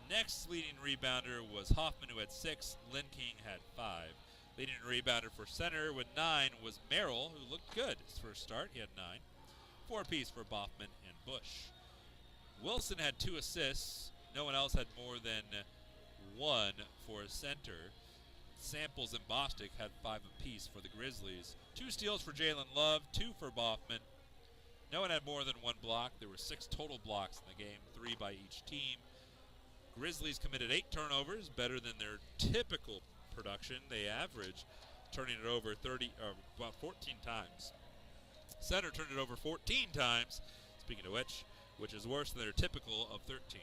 Next leading rebounder was Hoffman, who had 6. Lynn King had 5. Leading rebounder for center with 9 was Merrill, who looked good his first start. He had 9. 4 apiece for Boffman and Bush. Wilson had 2 assists. No one else had more than 1 for center. Samples and Bostic had 5 apiece for the Grizzlies. 2 steals for Jalen Love, 2 for Boffman. No one had more than 1 block. There were 6 total blocks in the game, 3 by each team. Grizzlies committed 8 turnovers, better than their typical production. They average turning it over 14 times. Center turned it over 14 times, speaking of which is worse than their typical of 13.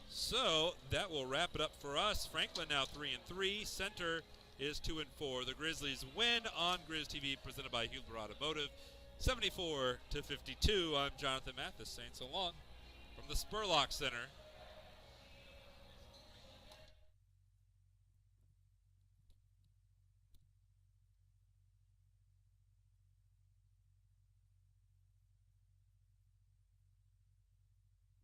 So that will wrap it up for us. Franklin now 3-3. Center is 2-4. The Grizzlies win on Grizz TV, presented by Hubler Automotive, 74-52. I'm Jonathan Mathis saying so long from the Spurlock Center